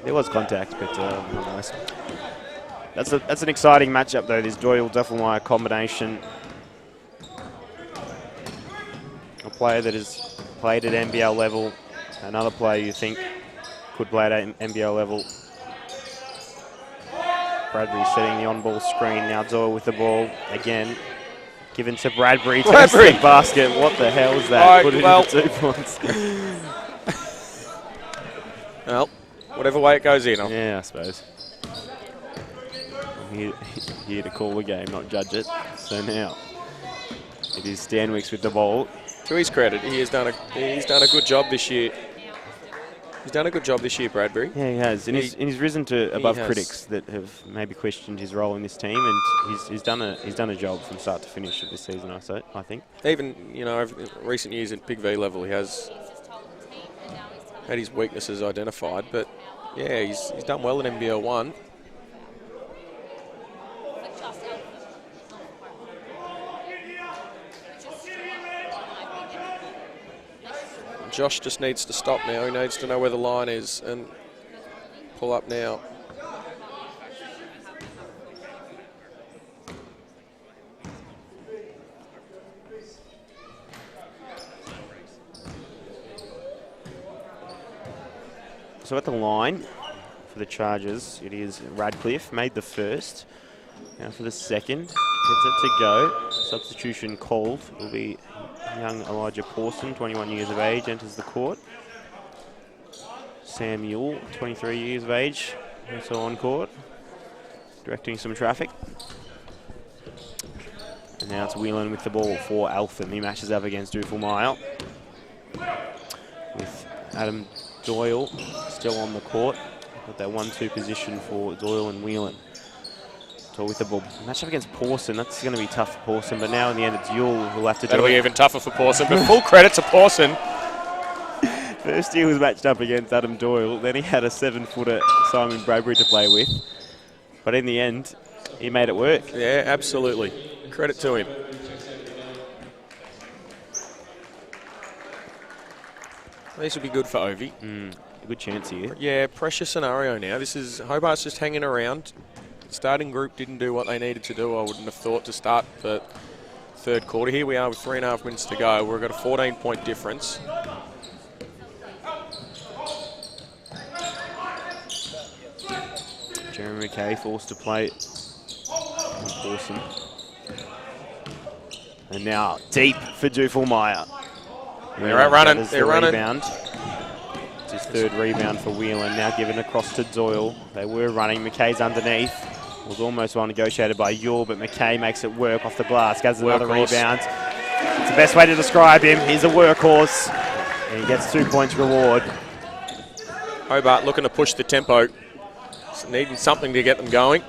There was contact, but nonetheless. That's an exciting matchup, though. This Doyle-Duffelmeyer combination. A player that has played at NBL level. Another player you think could play at NBL level. Bradbury setting the on-ball screen. Now Doyle with the ball again. Given to Bradbury. Bradbury. The basket. What the hell is that? Put it in for 2 points. Well, whatever way it goes in. Yeah, I suppose. I'm here to call the game, not judge it. So now it is Stanwicks with the ball. To his credit, he's done a good job this year. He's done a good job this year, Bradbury. Yeah, he has. And he's risen to above has. critics that have maybe questioned his role in this team, and he's done a job from start to finish of this season, I think. Even, over recent years at Big V level, he has had his weaknesses identified, but yeah, he's done well in NBL1. Josh just needs to stop now. He needs to know where the line is and pull up now. So at the line for the Chargers, it is Radcliffe, made the first. Now for the second, gets it to go. Substitution called. It will be young Elijah Pawson, 21 years of age, enters the court. Sam Yule, 23 years of age, also on court, directing some traffic. And now it's Whelan with the ball for Eltham. He matches up against Duffelmeyer with Adam Doyle still on the court. Got that 1-2 position for Doyle and Whelan. Doyle with the ball. Match up against Pawson. That's going to be tough for Pawson, but now in the end it's Yule who'll have to do it. That'll be even tougher for Pawson, but full credit to Pawson. First he was matched up against Adam Doyle, then he had a 7-footer Simon Bradbury to play with. But in the end, he made it work. Yeah, absolutely. Credit to him. These will be good for Ovi. A good chance here. Yeah, pressure scenario now. This is Hobart's just hanging around. Starting group didn't do what they needed to do, I wouldn't have thought, to start the third quarter. Here we are with 3.5 minutes to go. We've got a 14-point difference. Jeremy McKay forced to play it. Awesome. And now deep for Duffelmeyer. They're out running. They're running. It's his third rebound for Whelan. Now given across to Doyle. They were running. McKay's underneath. Was almost well negotiated by Yule, but McKay makes it work off the glass. Gets another rebound. It's the best way to describe him. He's a workhorse. And he gets 2 points reward. Hobart looking to push the tempo. Needing something to get them going.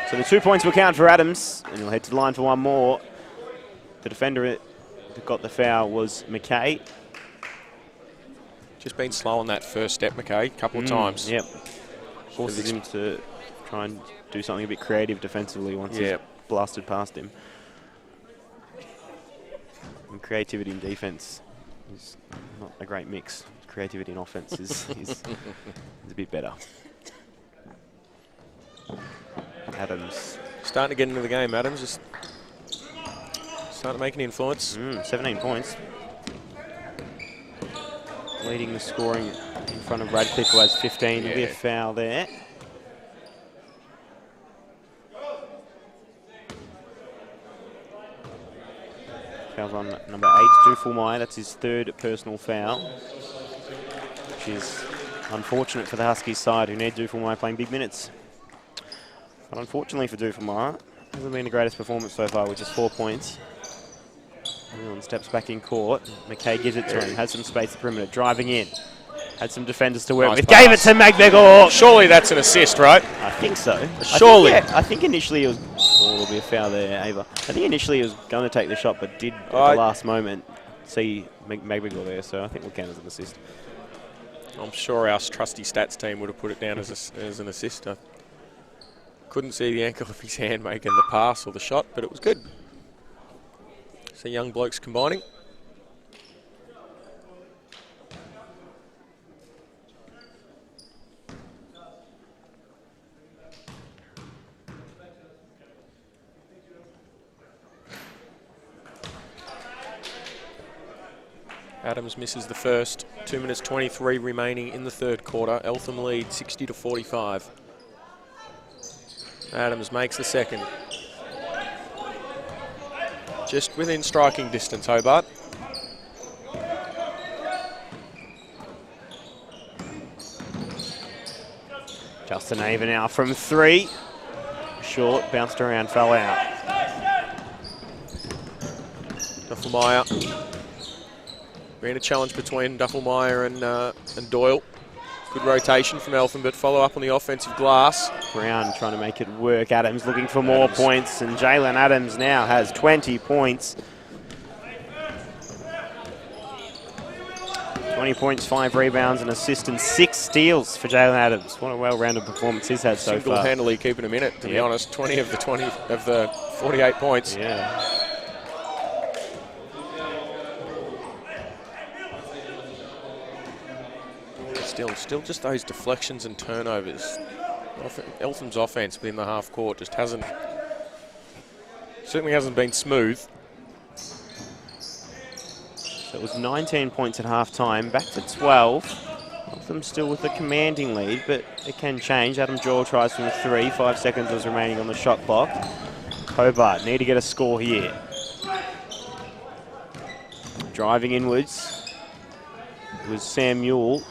So the 2 points will count for Adams, and he'll head to the line for one more. The defender that got the foul was McKay. Just been slow on that first step, McKay, a couple of times. Yep. Forces him to try and do something a bit creative defensively once he's blasted past him. And creativity in defense is not a great mix. Creativity in offense is a bit better. Adams. Starting to get into the game, Adams. Just starting to make an influence. 17 points. Leading the scoring in front of Radcliffe, who has 15. There'll be a foul there. Foul's on number 8, Duffelmeyer. That's his third personal foul, which is unfortunate for the Huskies side, who need Duffelmeyer playing big minutes. But unfortunately for Duffelmeyer, hasn't been the greatest performance so far, which is 4 points. Whelan steps back in court. McKay gives it to him. Has some space at the perimeter. Driving in. Had some defenders to work with. Pass. Gave it to McBegor. Surely that's an assist, right? I think so. Surely. I think initially it was... Oh, there'll be a foul there, Ava. I think initially he was going to take the shot, but did at the last moment see McBegor there, so I think we'll count as an assist. I'm sure our trusty stats team would have put it down as an assist. I couldn't see the ankle of his hand making the pass or the shot, but it was good. So young blokes combining. Adams misses the first. 2 minutes 23 remaining in the third quarter. Eltham lead 60-45. Adams makes the second. Just within striking distance, Hobart. Justin Ava now from 3. Short, bounced around, fell out. Duffelmeyer. Been a challenge between Duffelmeyer and Doyle. Good rotation from Eltham, but follow up on the offensive glass. Brown trying to make it work. Adams looking for more points, and Jalen Adams now has 20 points. 20 points, 5 rebounds, an assist, and 6 steals for Jalen Adams. What a well-rounded performance he's had so far. Single-handedly keeping him in it, to be honest. 20 of the 48 points. Yeah. Still just those deflections and turnovers. Eltham's offense within the half court just certainly hasn't been smooth. So it was 19 points at half-time, back to 12. Eltham still with a commanding lead, but it can change. Adam Joel tries from 3. 5 seconds was remaining on the shot clock. Hobart need to get a score here. Driving inwards was Sam Newell.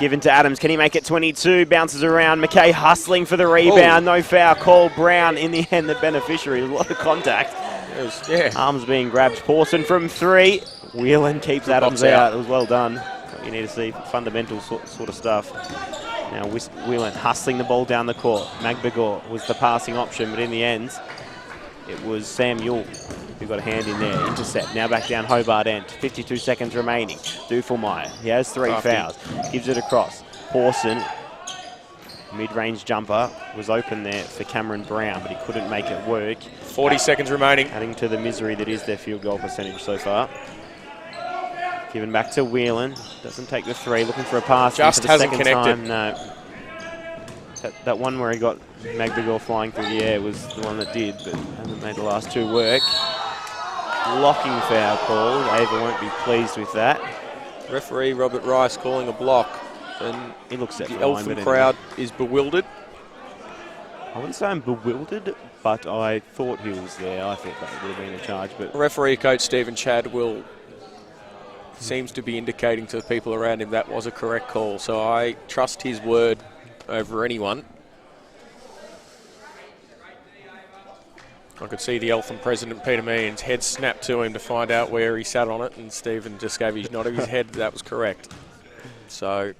Given to Adams. Can he make it 22? Bounces around. McKay hustling for the rebound. No foul call. Brown in the end the beneficiary. A lot of contact. Arms being grabbed. Pawson from 3. Whelan keeps Adams out. It was well done. What you need to see. Fundamental sort of stuff. Now Whelan hustling the ball down the court. Magbagor was the passing option, but in the end it was Sam Newell who got a hand in there. Intercept. Now back down Hobart end. 52 seconds remaining. Duffelmeyer. He has 3 fouls. Gives it across. Pawson. Mid-range jumper was open there for Cameron Brown, but he couldn't make it work. 40 seconds remaining. Adding to the misery that is their field goal percentage so far. Given back to Whelan. Doesn't take the 3. Looking for a pass. Just hasn't connected. Time. No. That one where he got Magbagor flying through the air was the one that did, but hasn't made the last 2 work. Blocking foul call. Ava won't be pleased with that. Referee Robert Rice calling a block. And he looks at the Eltham crowd is bewildered. I wouldn't say I'm bewildered, but I thought he was there. I thought that would have been a charge. But referee coach Stephen Chadwell seems to be indicating to the people around him that was a correct call. So I trust his word over anyone. I could see the Eltham president, Peter Meehan's head snap to him to find out where he sat on it, and Stephen just gave his nod of his head. That was correct. So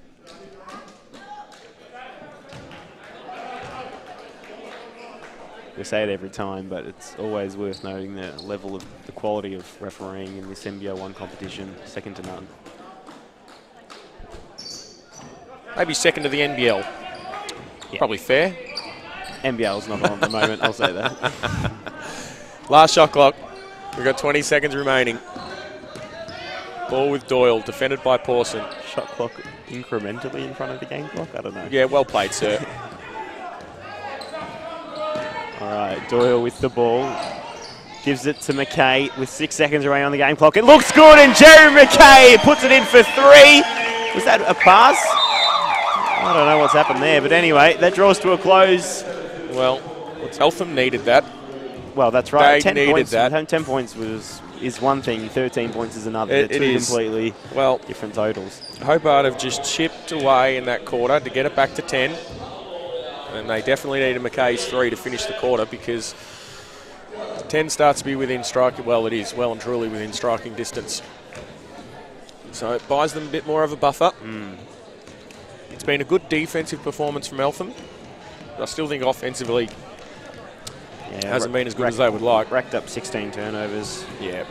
we say it every time, but it's always worth noting the level of the quality of refereeing in this NBL1 competition, second to none. Maybe second to the NBL. Yeah. Probably fair. NBL's not on at the moment, I'll say that. Last shot clock. We've got 20 seconds remaining. Ball with Doyle, defended by Pawson. Shot clock incrementally in front of the game clock? I don't know. Yeah, well played, sir. All right, Doyle with the ball. Gives it to McKay with 6 seconds remaining on the game clock. It looks good, and Jerry McKay puts it in for 3. Was that a pass? I don't know what's happened there, but anyway, that draws to a close. Well, Eltham needed that. Well, that's right. They needed that. 10 points is one thing, 13 points is another. They're two completely different totals. Hobart have just chipped away in that quarter to get it back to 10. And they definitely needed McKay's 3 to finish the quarter, because 10 starts to be within striking. Well, it is well and truly within striking distance. So it buys them a bit more of a buffer. It's been a good defensive performance from Eltham. I still think offensively hasn't been as good as they would like. Racked up 16 turnovers. Yeah.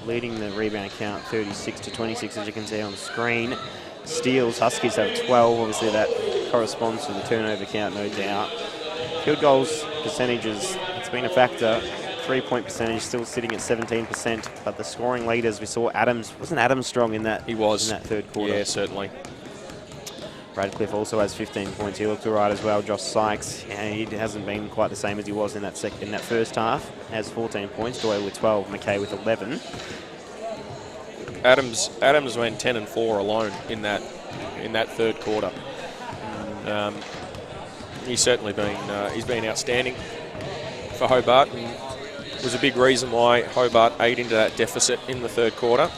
Leading the rebound count 36 to 26, as you can see on the screen. Steals, Huskies have 12. Obviously that corresponds to the turnover count, no doubt. Field goals percentages, it's been a factor. 3-point percentage still sitting at 17%, but the scoring leaders, we saw Adams. Wasn't Adams strong in that? He was. In that third quarter. Yeah, certainly. Radcliffe also has 15 points. He looked all right as well. Josh Sykes, he hasn't been quite the same as he was in that first half. Has 14 points. Doyle with 12. McKay with 11. Adams went 10 and 4 alone in that third quarter. He's certainly been outstanding for Hobart, and was a big reason why Hobart ate into that deficit in the third quarter.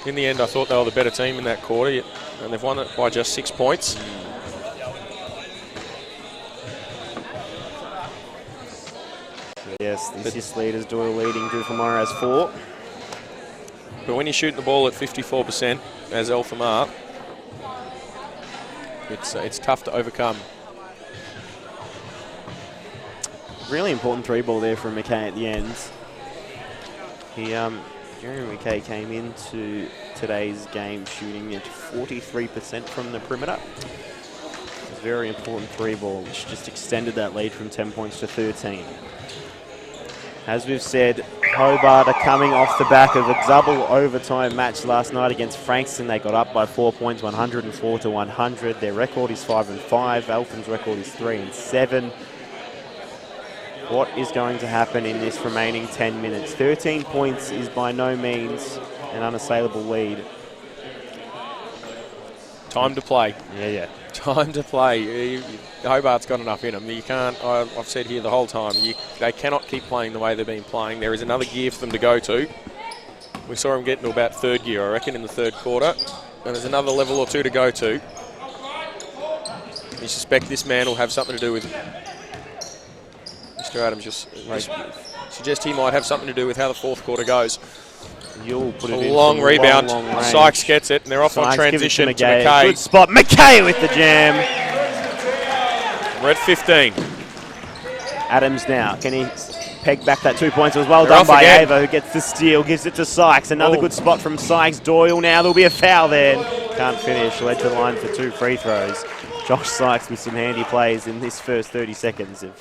In the end, I thought they were the better team in that quarter, and they've won it by just 6 points. Yes, the assist leaders, Doyle leading, Duffelmeyer has 4. But when you're shooting the ball at 54%, as Eltham are, it's tough to overcome. Really important 3-ball there from McKay at the end. Jeremy McKay came into today's game shooting at 43% from the perimeter. It was a very important 3-ball, which just extended that lead from 10 points to 13. As we've said, Hobart are coming off the back of a double overtime match last night against Frankston. They got up by 4 points, 104 to 100. Their record is 5-5. Eltham's record is 3-7. What is going to happen in this remaining 10 minutes? 13 points is by no means an unassailable lead. Time to play. Yeah. Time to play. Hobart's got enough in them. You can't, I've said here the whole time, they cannot keep playing the way they've been playing. There is another gear for them to go to. We saw them get into about third gear, I reckon, in the third quarter. And there's another level or two to go to. You suspect this man will have something to do with it. Mr. Adams just suggest he might have something to do with how the fourth quarter goes. You'll put it a in long rebound. Long Sykes gets it, and they're off on transition to McKay. Good spot. McKay with the jam. We're at 15. Adams now. Can he peg back that 2 points? It was well done by Ava, who gets the steal, gives it to Sykes. Another good spot from Sykes. Doyle now. There'll be a foul there. Can't finish. Led to the line for 2 free throws. Josh Sykes with some handy plays in this first 30 seconds of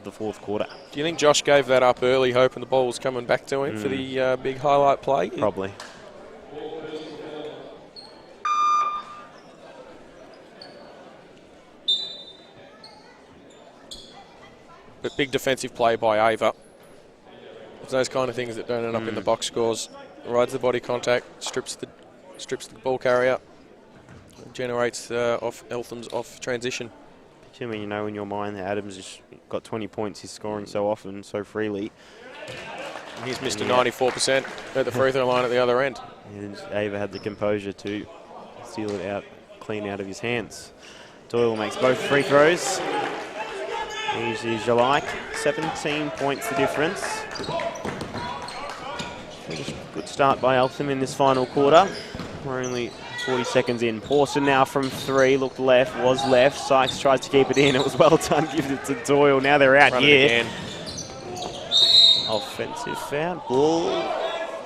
the fourth quarter. Do you think Josh gave that up early, hoping the ball was coming back to him for the big highlight play? Probably. But big defensive play by Ava. It's those kind of things that don't end up in the box scores. Rides the body contact, strips the ball carrier. Generates off Eltham's off transition. I mean, you know in your mind that Adams has got 20 points. He's scoring so often, so freely. And he's missed a 94% at the free throw line at the other end. And Ava had the composure to steal it out, clean out of his hands. Doyle makes both free throws. Easy as you like. 17 points the difference. Good start by Eltham in this final quarter. We're only 40 seconds in. Pawson now from 3, looked left, was left. Sykes tries to keep it in. It was well done, gives it to Doyle. Now they're out here. Offensive foul. Ball.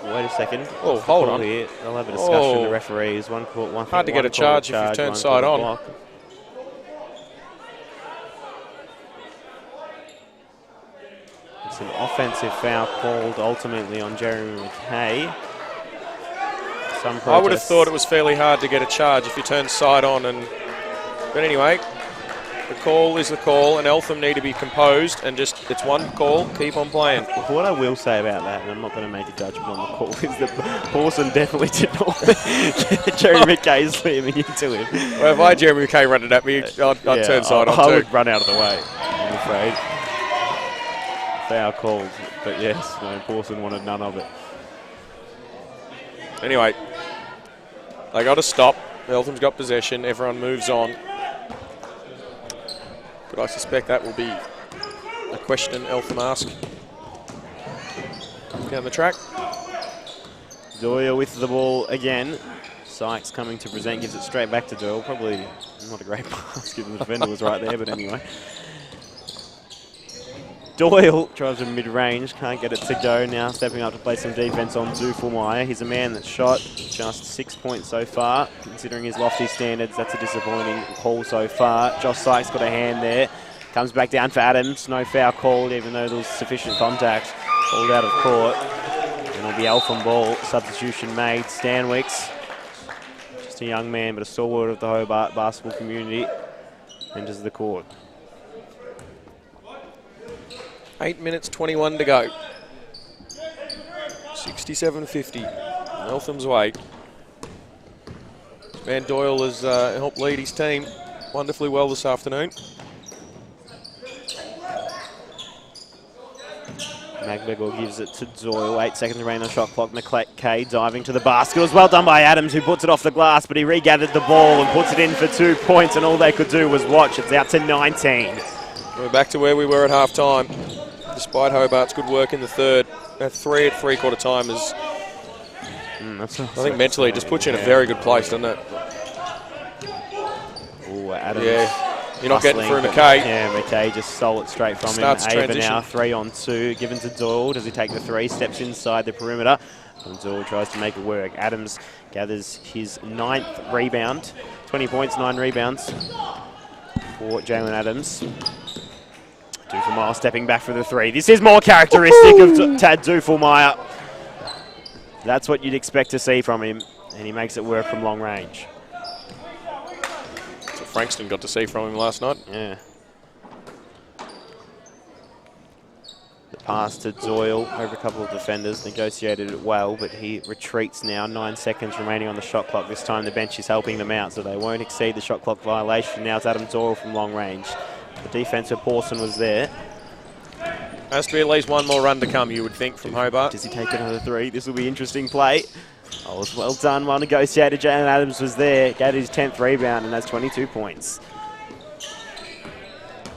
Wait a second. Oh, hold on. Here. They'll have a discussion, the referees. One hard to get a charge if you turn side on. It's an offensive foul called ultimately on Jeremy McKay. I would have thought it was fairly hard to get a charge if you turn side on. But anyway, the call is the call, and Eltham need to be composed and just, it's one call, keep on playing. What I will say about that, and I'm not going to make a judgment on the call, is that Pawson definitely did not get Jeremy McKay slamming into him. Well, if I had Jeremy McKay running at me, I'd turn side on too. I would run out of the way, I'm afraid. Foul called, but yes, no, Pawson wanted none of it. Anyway, they got to stop. Eltham's got possession. Everyone moves on. But I suspect that will be a question Eltham ask. Down the track. Doyle with the ball again. Sykes coming to present, gives it straight back to Doyle. Probably not a great pass given the defender was right there, but anyway. Doyle tries a mid-range, can't get it to go now, stepping up to play some defence on Duffelmeyer. He's a man that's shot just 6 points so far. Considering his lofty standards, that's a disappointing haul so far. Josh Sykes got a hand there. Comes back down for Adams. No foul called, even though there was sufficient contact. Called out of court. And it'll be Eltham ball. Substitution made. Stanwicks, just a young man, but a stalwart of the Hobart basketball community, enters the court. 8 minutes, 21 to go. 67-50. Eltham's way. Van Doyle has helped lead his team wonderfully well this afternoon. McBegor gives it to Doyle. 8 seconds remaining on the shot clock. McKay diving to the basket. It was well done by Adams, who puts it off the glass, but he regathered the ball and puts it in for 2 points, and all they could do was watch. It's out to 19. We're back to where we were at half-time. Despite Hobart's good work in the third, that 3 at three-quarter time is, I think mentally, just puts you in a very good place, doesn't it? Ooh, Adams. Yeah, you're not getting through McKay. Yeah, McKay just stole it straight from Starts him. Ava transition. now 3 on 2, given to Doyle. Does he take the 3? Steps inside the perimeter. And Doyle tries to make it work. Adams gathers his 9th rebound. 20 points, 9 rebounds for Jalen Adams. Duffelmeyer stepping back for the three. This is more characteristic of Tad Duffelmeyer. That's what you'd expect to see from him, and he makes it work from long range. That's what Frankston got to see from him last night. Yeah. The pass to Doyle over a couple of defenders, negotiated it well, but he retreats now. 9 seconds remaining on the shot clock. This time the bench is helping them out, so they won't exceed the shot clock violation. Now it's Adam Doyle from long range. The defense of Pawson was there. Has to be at least one more run to come, you would think, from Hobart. Does he take another three? This will be interesting play. Oh, it's well done, well negotiated. Jalen Adams was there, got his 10th rebound, and that's 22 points.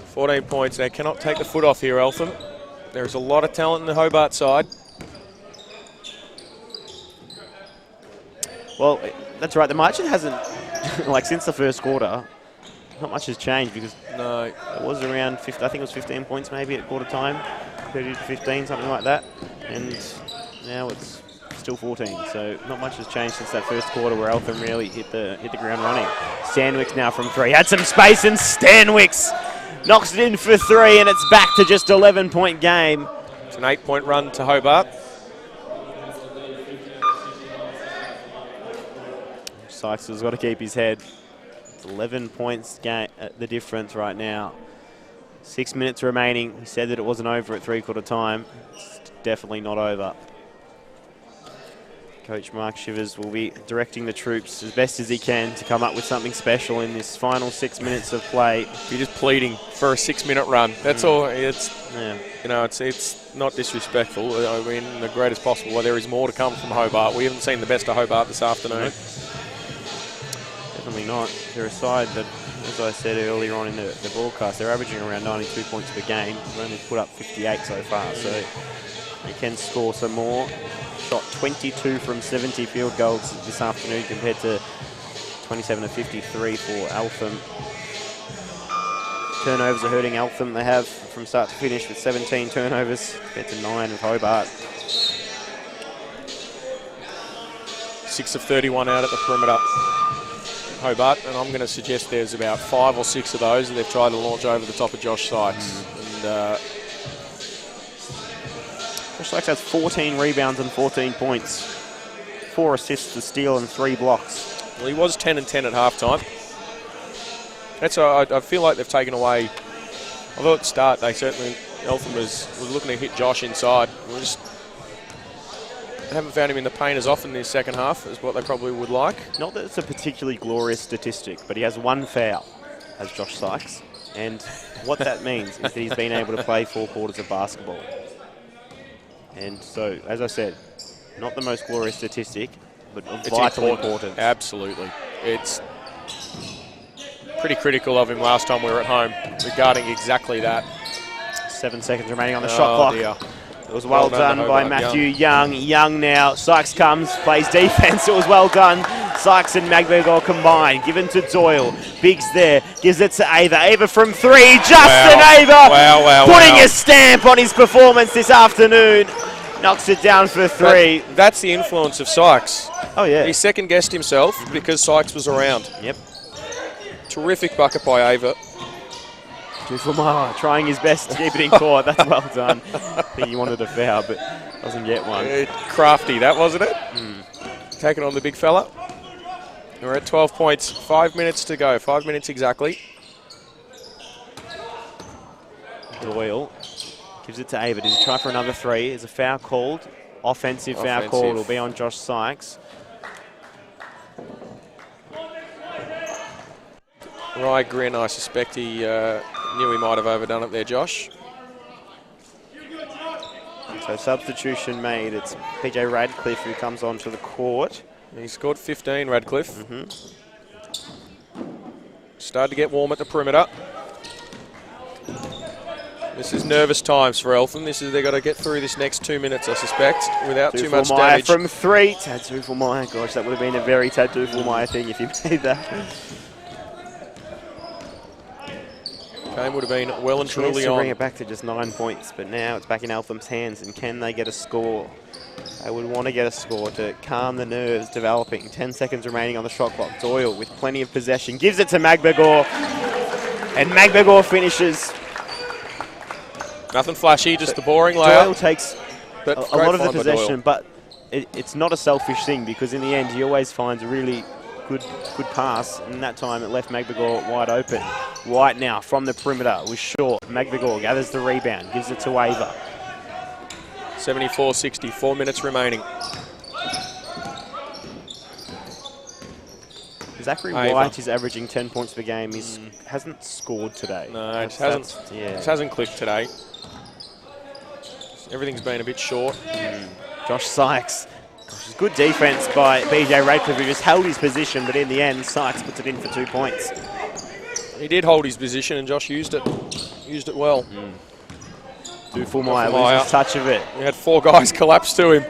14 points. They cannot take the foot off here, Eltham. There's a lot of talent in the Hobart side. Well, that's right. The margin hasn't, like since the first quarter, not much has changed because No. it was around 50, I think it was 15 points maybe at quarter time, 30 to 15, something like that. And now it's still 14. So not much has changed since that first quarter where Eltham really hit the ground running. Stanwicks now from three. Had some space and Stanwicks knocks it in for three, and it's back to just 11-point game. It's an 8-point run to Hobart. Sykes has got to keep his head. It's 11 points the difference right now. 6 minutes remaining. He said that it wasn't over at three-quarter time. It's definitely not over. Coach Mark Shivers will be directing the troops as best as he can to come up with something special in this final 6 minutes of play. You're just pleading for a 6-minute run. That's all. It's Yeah. you know, it's not disrespectful. I mean, the greatest possible way. There is more to come from Hobart. We haven't seen the best of Hobart this afternoon. Definitely not. They're a side that, as I said earlier on in the broadcast, they're averaging around 92 points per game. They've only put up 58 so far, so they can score some more. Shot 22 from 70 field goals this afternoon compared to 27 to 53 for Eltham. Turnovers are hurting Eltham. They have from start to finish with 17 turnovers compared to 9 of Hobart. 6 of 31 out at the perimeter, Hobart, and I'm going to suggest there's about 5 or 6 of those that they've tried to launch over the top of Josh Sykes. And Josh Sykes has 14 rebounds and 14 points. 4 assists, a steal, and 3 blocks. well, he was 10 and 10 at halftime. That's I feel like they've taken away. Although at the start they certainly Eltham was looking to hit Josh inside. We just haven't found him in the paint as often this second half as what they probably would like. Not that it's a particularly glorious statistic, but he has 1 foul, as Josh Sykes. And what that means is that he's been able to play 4 quarters of basketball. And so, as I said, not the most glorious statistic, but vitally important. Absolutely. It's pretty critical of him last time we were at home regarding exactly that. 7 seconds remaining on the shot clock. Dear. It was well done by Hobart, Matthew Young. Young now. Sykes comes, plays defense. It was well done. Sykes and McGregor combined. Given to Doyle. Biggs there. Gives it to Ava. Ava from 3. Justin Ava putting a stamp on his performance this afternoon. Knocks it down for 3. That's the influence of Sykes. Oh, yeah. He second-guessed himself because Sykes was around. Yep. Terrific bucket by Ava. Duffelmeyer trying his best to keep it in court. That's well done. I think he wanted a foul, but doesn't get one. Crafty, that wasn't it? Taking on the big fella. We're at 12 points. 5 minutes to go. 5 minutes exactly. Doyle gives it to Ava. Does he try for another 3? Is a foul called? Offensive foul called. Will be on Josh Sykes. Rye grin, I suspect he knew he might have overdone it there, Josh. So substitution made. It's PJ Radcliffe who comes onto the court. He scored 15, Radcliffe. Started to get warm at the perimeter. This is nervous times for Eltham. They've got to get through this next 2 minutes, I suspect, without too much damage. from 3. Tad Duffelmeyer. Gosh, that would have been a very Tad Duffelmeyer thing if he made that. Game would have been well and truly on. Bring it back to just 9 points, but now it's back in Eltham's hands, and can they get a score? They would want to get a score to calm the nerves developing. 10 seconds remaining on the shot clock. Doyle with plenty of possession gives it to McGregor, and McGregor finishes. Nothing flashy, just the boring Doyle layout. takes But a great lot of the find by Doyle. possession, but it's not a selfish thing because in the end he always finds a really good pass, and that time it left Magbegor wide open. White now from the perimeter was short. Magbegor gathers the rebound, gives it to Ava. 74-60, 4 minutes remaining. Zachary Ava. White is averaging 10 points per game. He hasn't scored today. No, it hasn't clicked today. Everything's been a bit short. Josh Sykes. Gosh, good defense by BJ Radcliffe, who just held his position, but in the end, Sykes puts it in for 2 points. He did hold his position, and Josh used it well. Duffelmeyer loses touch of it. He had 4 guys collapse to him.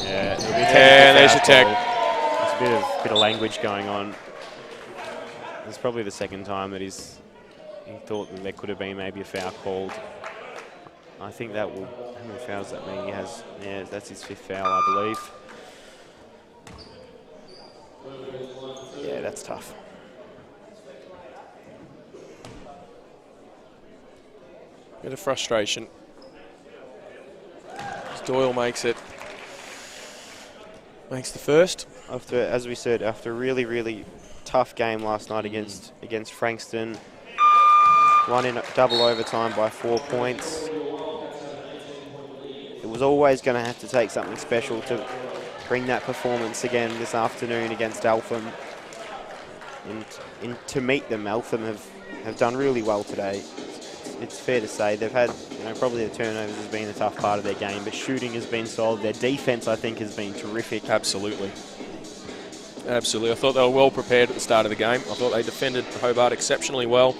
Yeah, there's your tech. There's a bit of language going on. It's probably the second time that he thought that there could have been maybe a foul called. I think that will. How many fouls does that mean he has? Yeah, that's his 5th foul, I believe. Yeah, that's tough. Bit of frustration. Doyle makes the first. After, as we said, after a really, really tough game last night against Frankston, won in double overtime by 4 points. It was always going to have to take something special to bring that performance again this afternoon against Eltham. And to meet them, Eltham have done really well today. It's fair to say they've had, probably the turnovers has been a tough part of their game, but shooting has been solid. Their defense, I think, has been terrific. Absolutely. Absolutely. I thought they were well prepared at the start of the game. I thought they defended Hobart exceptionally well.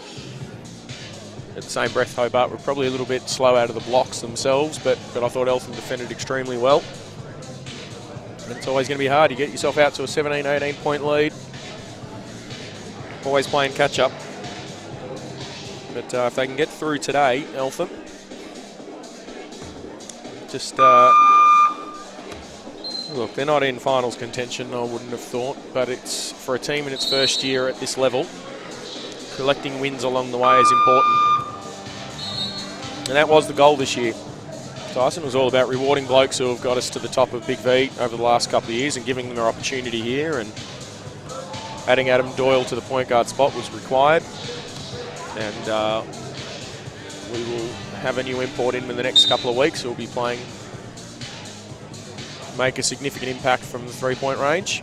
At the same breath, Hobart were probably a little bit slow out of the blocks themselves, but I thought Eltham defended extremely well. And it's always going to be hard. You get yourself out to a 17, 18-point lead. Always playing catch-up. But if they can get through today, Eltham, just look, they're not in finals contention, I wouldn't have thought, but it's for a team in its first year at this level, collecting wins along the way is important. And that was the goal this year. Tyson was all about rewarding blokes who have got us to the top of Big V over the last couple of years and giving them their opportunity here, and adding Adam Doyle to the point guard spot was required. And we will have a new import in the next couple of weeks who will be playing, make a significant impact from the three-point range.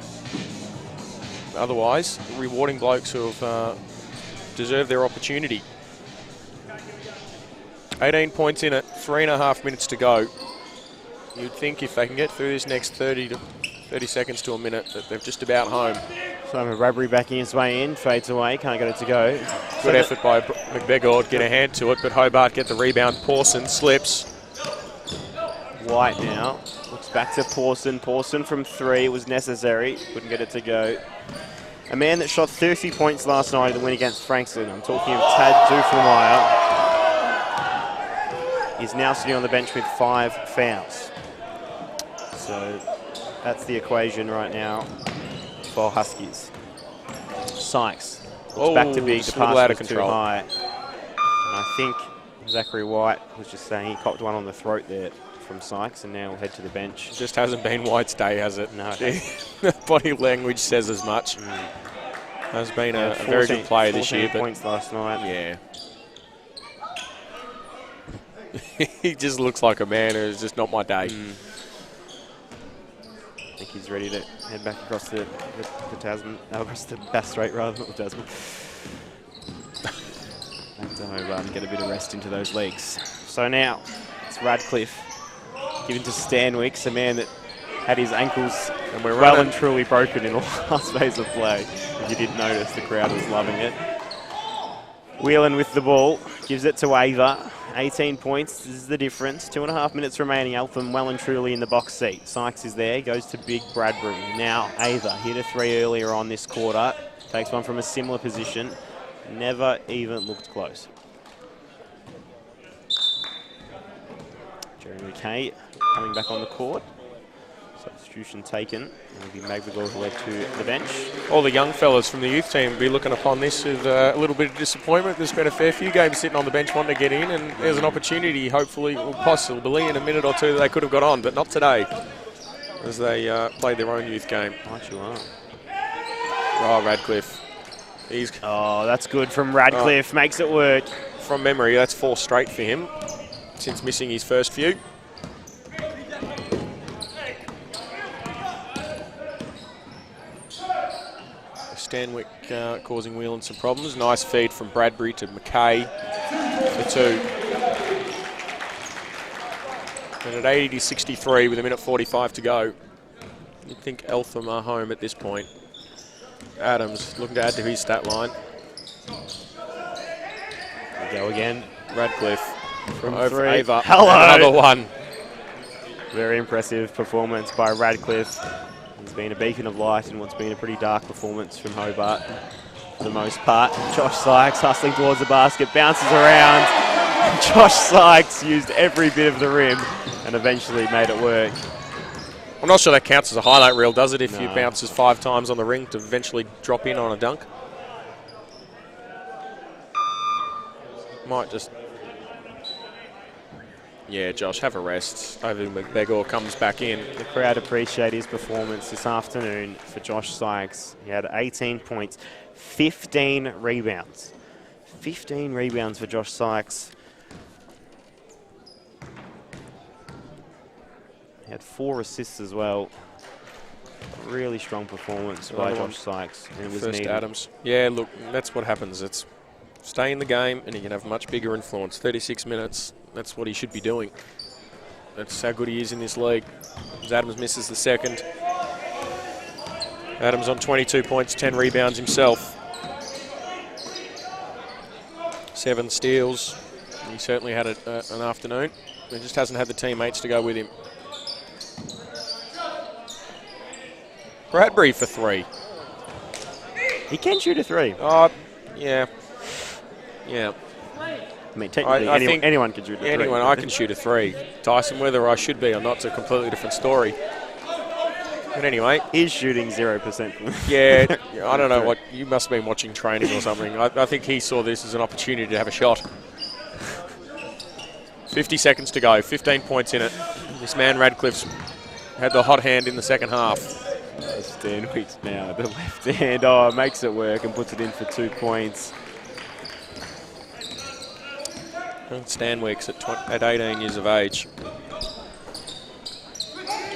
Otherwise, rewarding blokes who have deserved their opportunity. 18 points in it, 3.5 minutes to go. You'd think if they can get through this next 30 seconds to a minute that they're just about home. Simon Bradbury backing his way in, fades away, can't get it to go. Good effort by McBegor to get a hand to it, but Hobart get the rebound. Pawson slips. White now, looks back to Pawson. Pawson from 3, it was necessary, couldn't get it to go. A man that shot 30 points last night in the win against Frankston, I'm talking of Tad Duffelmeyer, is now sitting on the bench with 5 fouls. So that's the equation right now for Huskies. Sykes looks back to big, the pass was too high. And I think Zachary White was just saying he copped one on the throat there from Sykes, and now we'll head to the bench. It just hasn't been White's day, has it? No. Body language says as much. Has been a very good player this year. 14 points last night. Yeah. He just looks like a man who's just not my day. I think he's ready to head back across the Tasman, across the Bass Strait rather, not the Tasman. Back to Hobart and get a bit of rest into those legs. So now it's Radcliffe given to Stanwicks, a man that had his ankles well and truly broken in the last phase of play. If you didn't notice, the crowd was loving it. Whelan with the ball, gives it to Ava. 18 points, this is the difference. 2.5 minutes remaining, Eltham well and truly in the box seat. Sykes is there, goes to big Bradbury. Now Ava, hit a 3 earlier on this quarter. Takes one from a similar position. Never even looked close. Jeremy Kay coming back on the court. Substitution taken. It'll be McGregor who led to the bench. All the young fellas from the youth team will be looking upon this with a little bit of disappointment. There's been a fair few games sitting on the bench wanting to get in, and there's an opportunity, hopefully, or possibly, in a minute or two that they could have got on, but not today, as they played their own youth game. Right you are. Oh, Radcliffe. Oh, that's good from Radcliffe. Makes it work. From memory, that's 4 straight for him since missing his first few. Stanwyck causing Whelan some problems. Nice feed from Bradbury to McKay for 2. And at 80-63 with a minute 45 to go. You'd think Eltham are home at this point. Adams looking to add to his stat line. There we go again. Radcliffe From over 3. Ava. Hello. Another one. Very impressive performance by Radcliffe. He's been a beacon of light in what's been a pretty dark performance from Hobart for the most part. Josh Sykes hustling towards the basket, bounces around. Josh Sykes used every bit of the rim and eventually made it work. I'm not sure that counts as a highlight reel, does it, if you No. bounces 5 times on the ring to eventually drop in on a dunk? Might just... Yeah, Josh, have a rest. Over McGregor comes back in. The crowd appreciate his performance this afternoon for Josh Sykes. He had 18 points, 15 rebounds. 15 rebounds for Josh Sykes. He had 4 assists as well. Really strong performance by Josh Sykes. And it was First needed. Adams. Yeah, look, that's what happens. It's stay in the game and he can have much bigger influence. 36 minutes, that's what he should be doing. That's how good he is in this league. As Adams misses the second. Adams on 22 points, 10 rebounds himself. 7 steals. He certainly had an afternoon. He just hasn't had the teammates to go with him. Bradbury for 3. He can shoot a 3. Oh, yeah. Yeah. I mean, technically, I think anyone can shoot a 3. Anyone, I can shoot a 3. Tyson, whether I should be or not, it's a completely different story. But anyway. Is shooting 0%. Yeah, I don't know what, you must have been watching training or something. I think he saw this as an opportunity to have a shot. 50 seconds to go, 15 points in it. This man Radcliffe's had the hot hand in the second half. Stanwyck now, the left hand, oh, makes it work and puts it in for 2 points. And Stanwyck's at 18 years of age.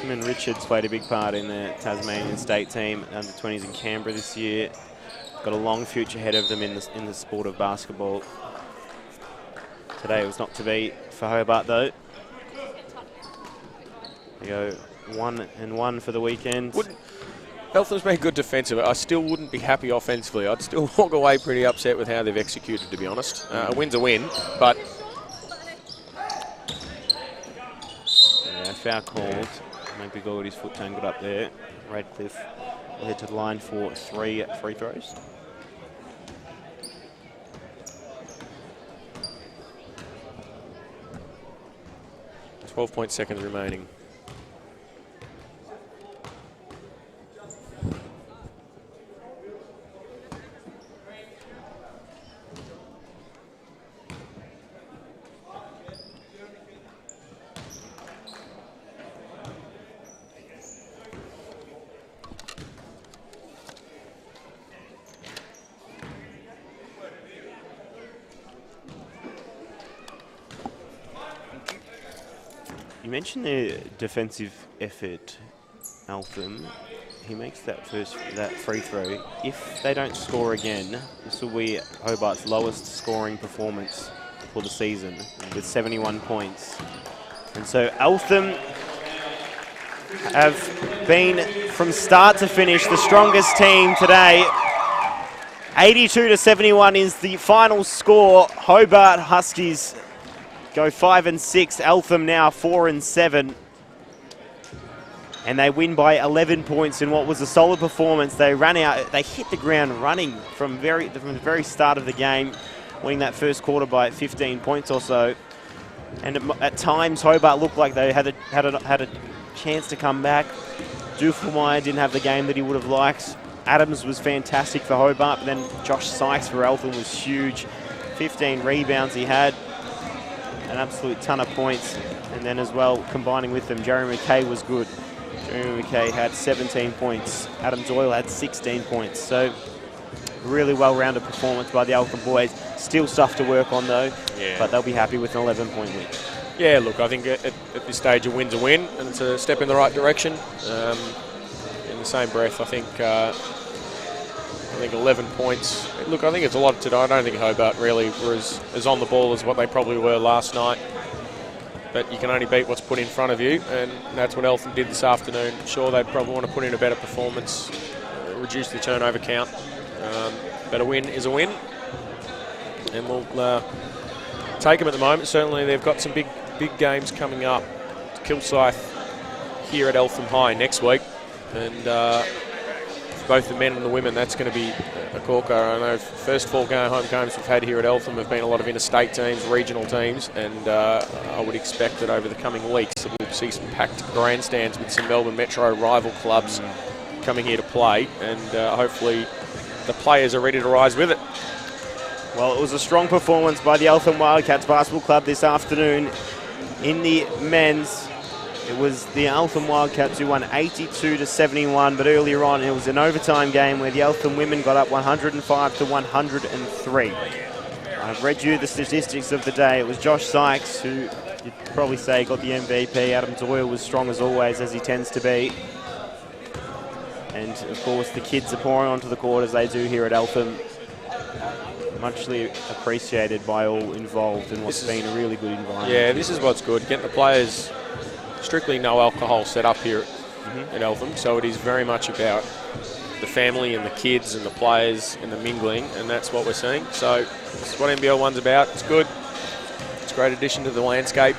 Him and Richards played a big part in the Tasmanian state team under 20s in Canberra this year. Got a long future ahead of them in the sport of basketball. Today it was not to be for Hobart though. They go 1-1 for the weekend. Eltham's been good defensively. I still wouldn't be happy offensively. I'd still walk away pretty upset with how they've executed, to be honest. A win's a win, but... Yeah, foul called. Maybe got his foot tangled up there. Radcliffe will head to the line for 3 free throws. .seconds remaining. You mentioned the defensive effort, Eltham. He makes that free throw. If they don't score again, this will be Hobart's lowest scoring performance for the season with 71 points. And so Eltham have been, from start to finish, the strongest team today. 82-71 is the final score. Hobart Huskies go 5-6. Eltham now 4-7. And they win by 11 points in what was a solid performance. They ran out, they hit the ground running from the very start of the game, winning that first quarter by 15 points or so. And at times, Hobart looked like they had a chance to come back. Duffelmeyer didn't have the game that he would have liked. Adams was fantastic for Hobart, but then Josh Sykes for Eltham was huge. 15 rebounds he had, an absolute ton of points. And then as well, combining with them, Jeremy McKay was good. Jeremy McKay had 17 points. Adam Doyle had 16 points. So really well-rounded performance by the Eltham boys. Still stuff to work on though, but they'll be happy with an 11-point win. Yeah, look, I think at this stage a win's a win, and it's a step in the right direction. In the same breath, I think 11 points. Look, I think it's a lot today. I don't think Hobart really were as on the ball as what they probably were last night. But you can only beat what's put in front of you, and that's what Eltham did this afternoon. Sure, they'd probably want to put in a better performance, reduce the turnover count. But a win is a win, and we'll take them at the moment. Certainly, they've got some big games coming up. Kilsyth here at Eltham High next week, and both the men and the women, that's going to be a corker. I know first 4 home games we've had here at Eltham have been a lot of interstate teams, regional teams, and I would expect that over the coming weeks that we'll see some packed grandstands with some Melbourne Metro rival clubs coming here to play, and hopefully the players are ready to rise with it. Well, it was a strong performance by the Eltham Wildcats Basketball Club this afternoon. In the men's, it was the Eltham Wildcats who won 82-71, but earlier on it was an overtime game where the Eltham women got up 105-103. I've read you the statistics of the day. It was Josh Sykes, who you'd probably say got the MVP. Adam Doyle was strong as always, as he tends to be. And of course the kids are pouring onto the court as they do here at Eltham. Muchly appreciated by all involved in what's been a really good environment. Yeah, this is what's good. Getting the players, strictly no alcohol set up here at Eltham, so it is very much about the family and the kids and the players and the mingling, and that's what we're seeing. So this is what NBL1's about. It's good. It's a great addition to the landscape.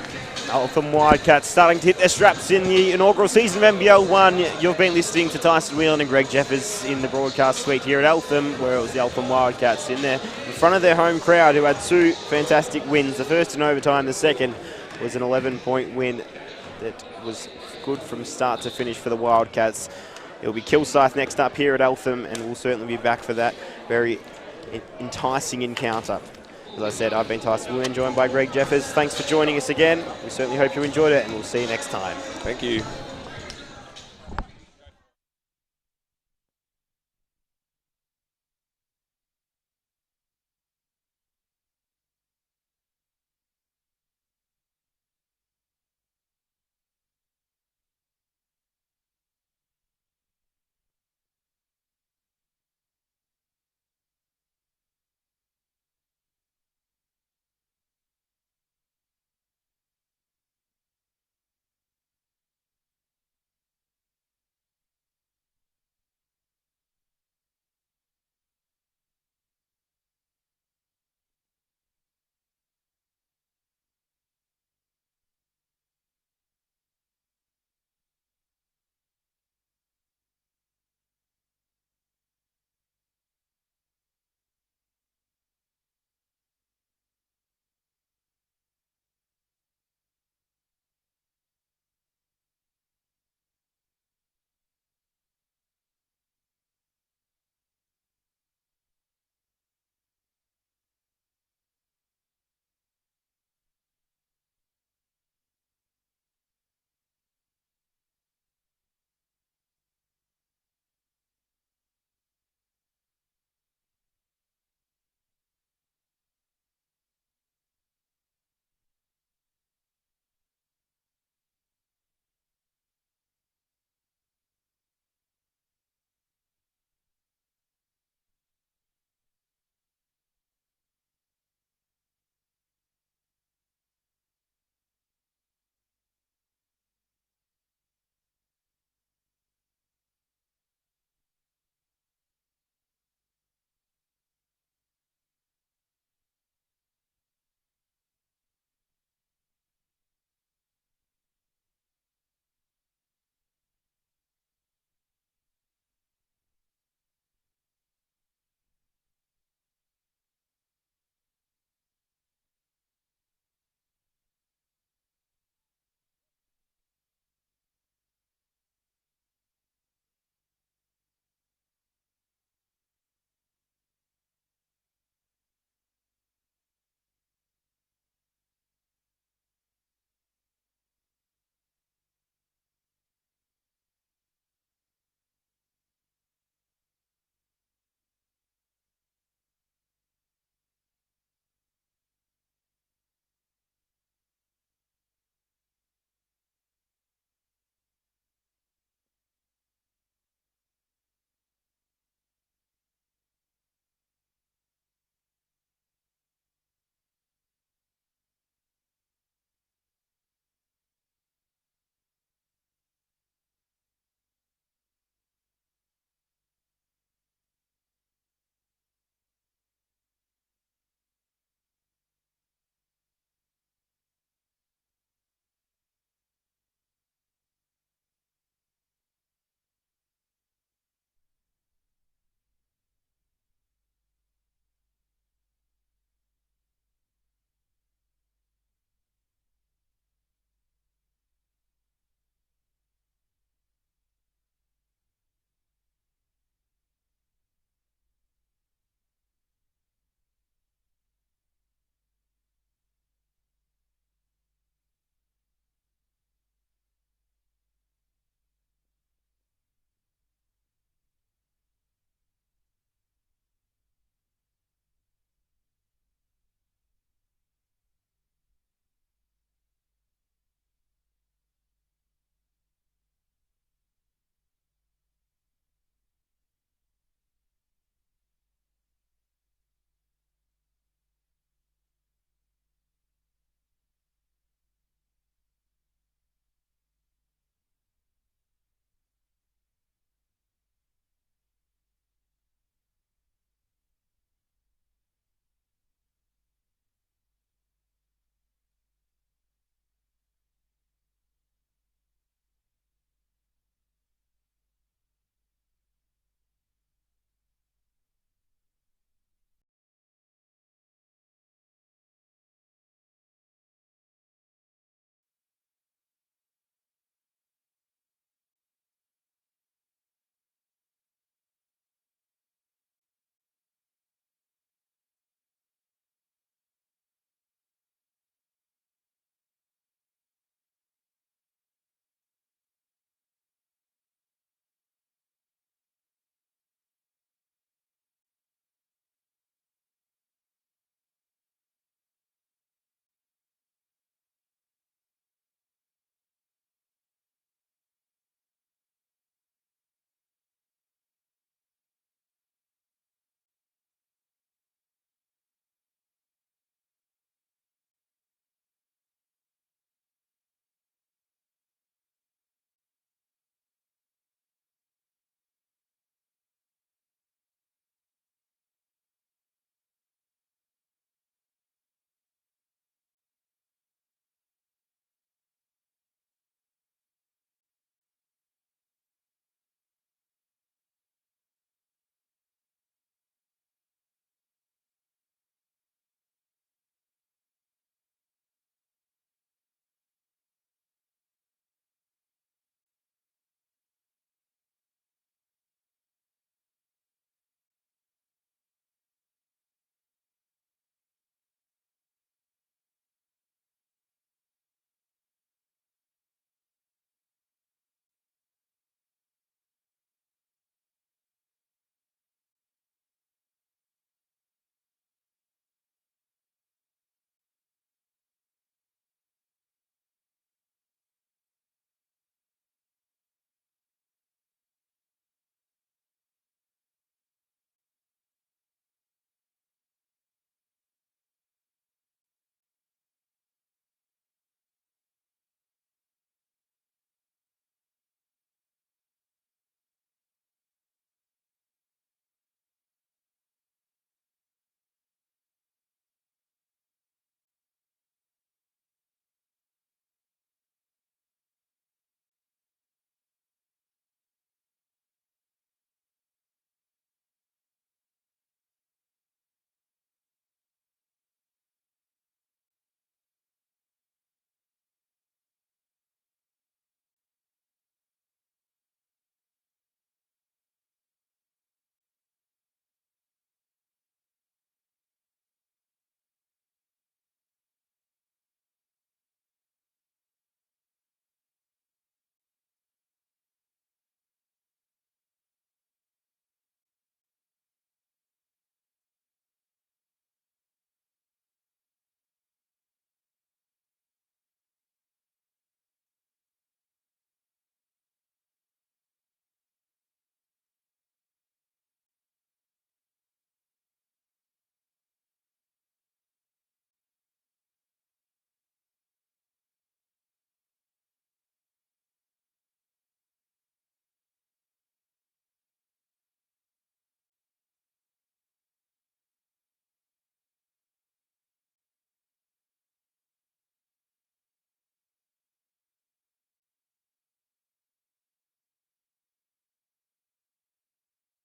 Eltham Wildcats starting to hit their straps in the inaugural season of NBL1. You've been listening to Tyson Whelan and Greg Jeffers in the broadcast suite here at Eltham, where it was the Eltham Wildcats in there in front of their home crowd, who had 2 fantastic wins. The first in overtime, the second was an 11-point win that was good from start to finish for the Wildcats. It'll be Kilsyth next up here at Eltham, and we'll certainly be back for that very enticing encounter. As I said, I've been Tyson Whelan, joined by Greg Jeffers. Thanks for joining us again. We certainly hope you enjoyed it, and we'll see you next time. Thank you.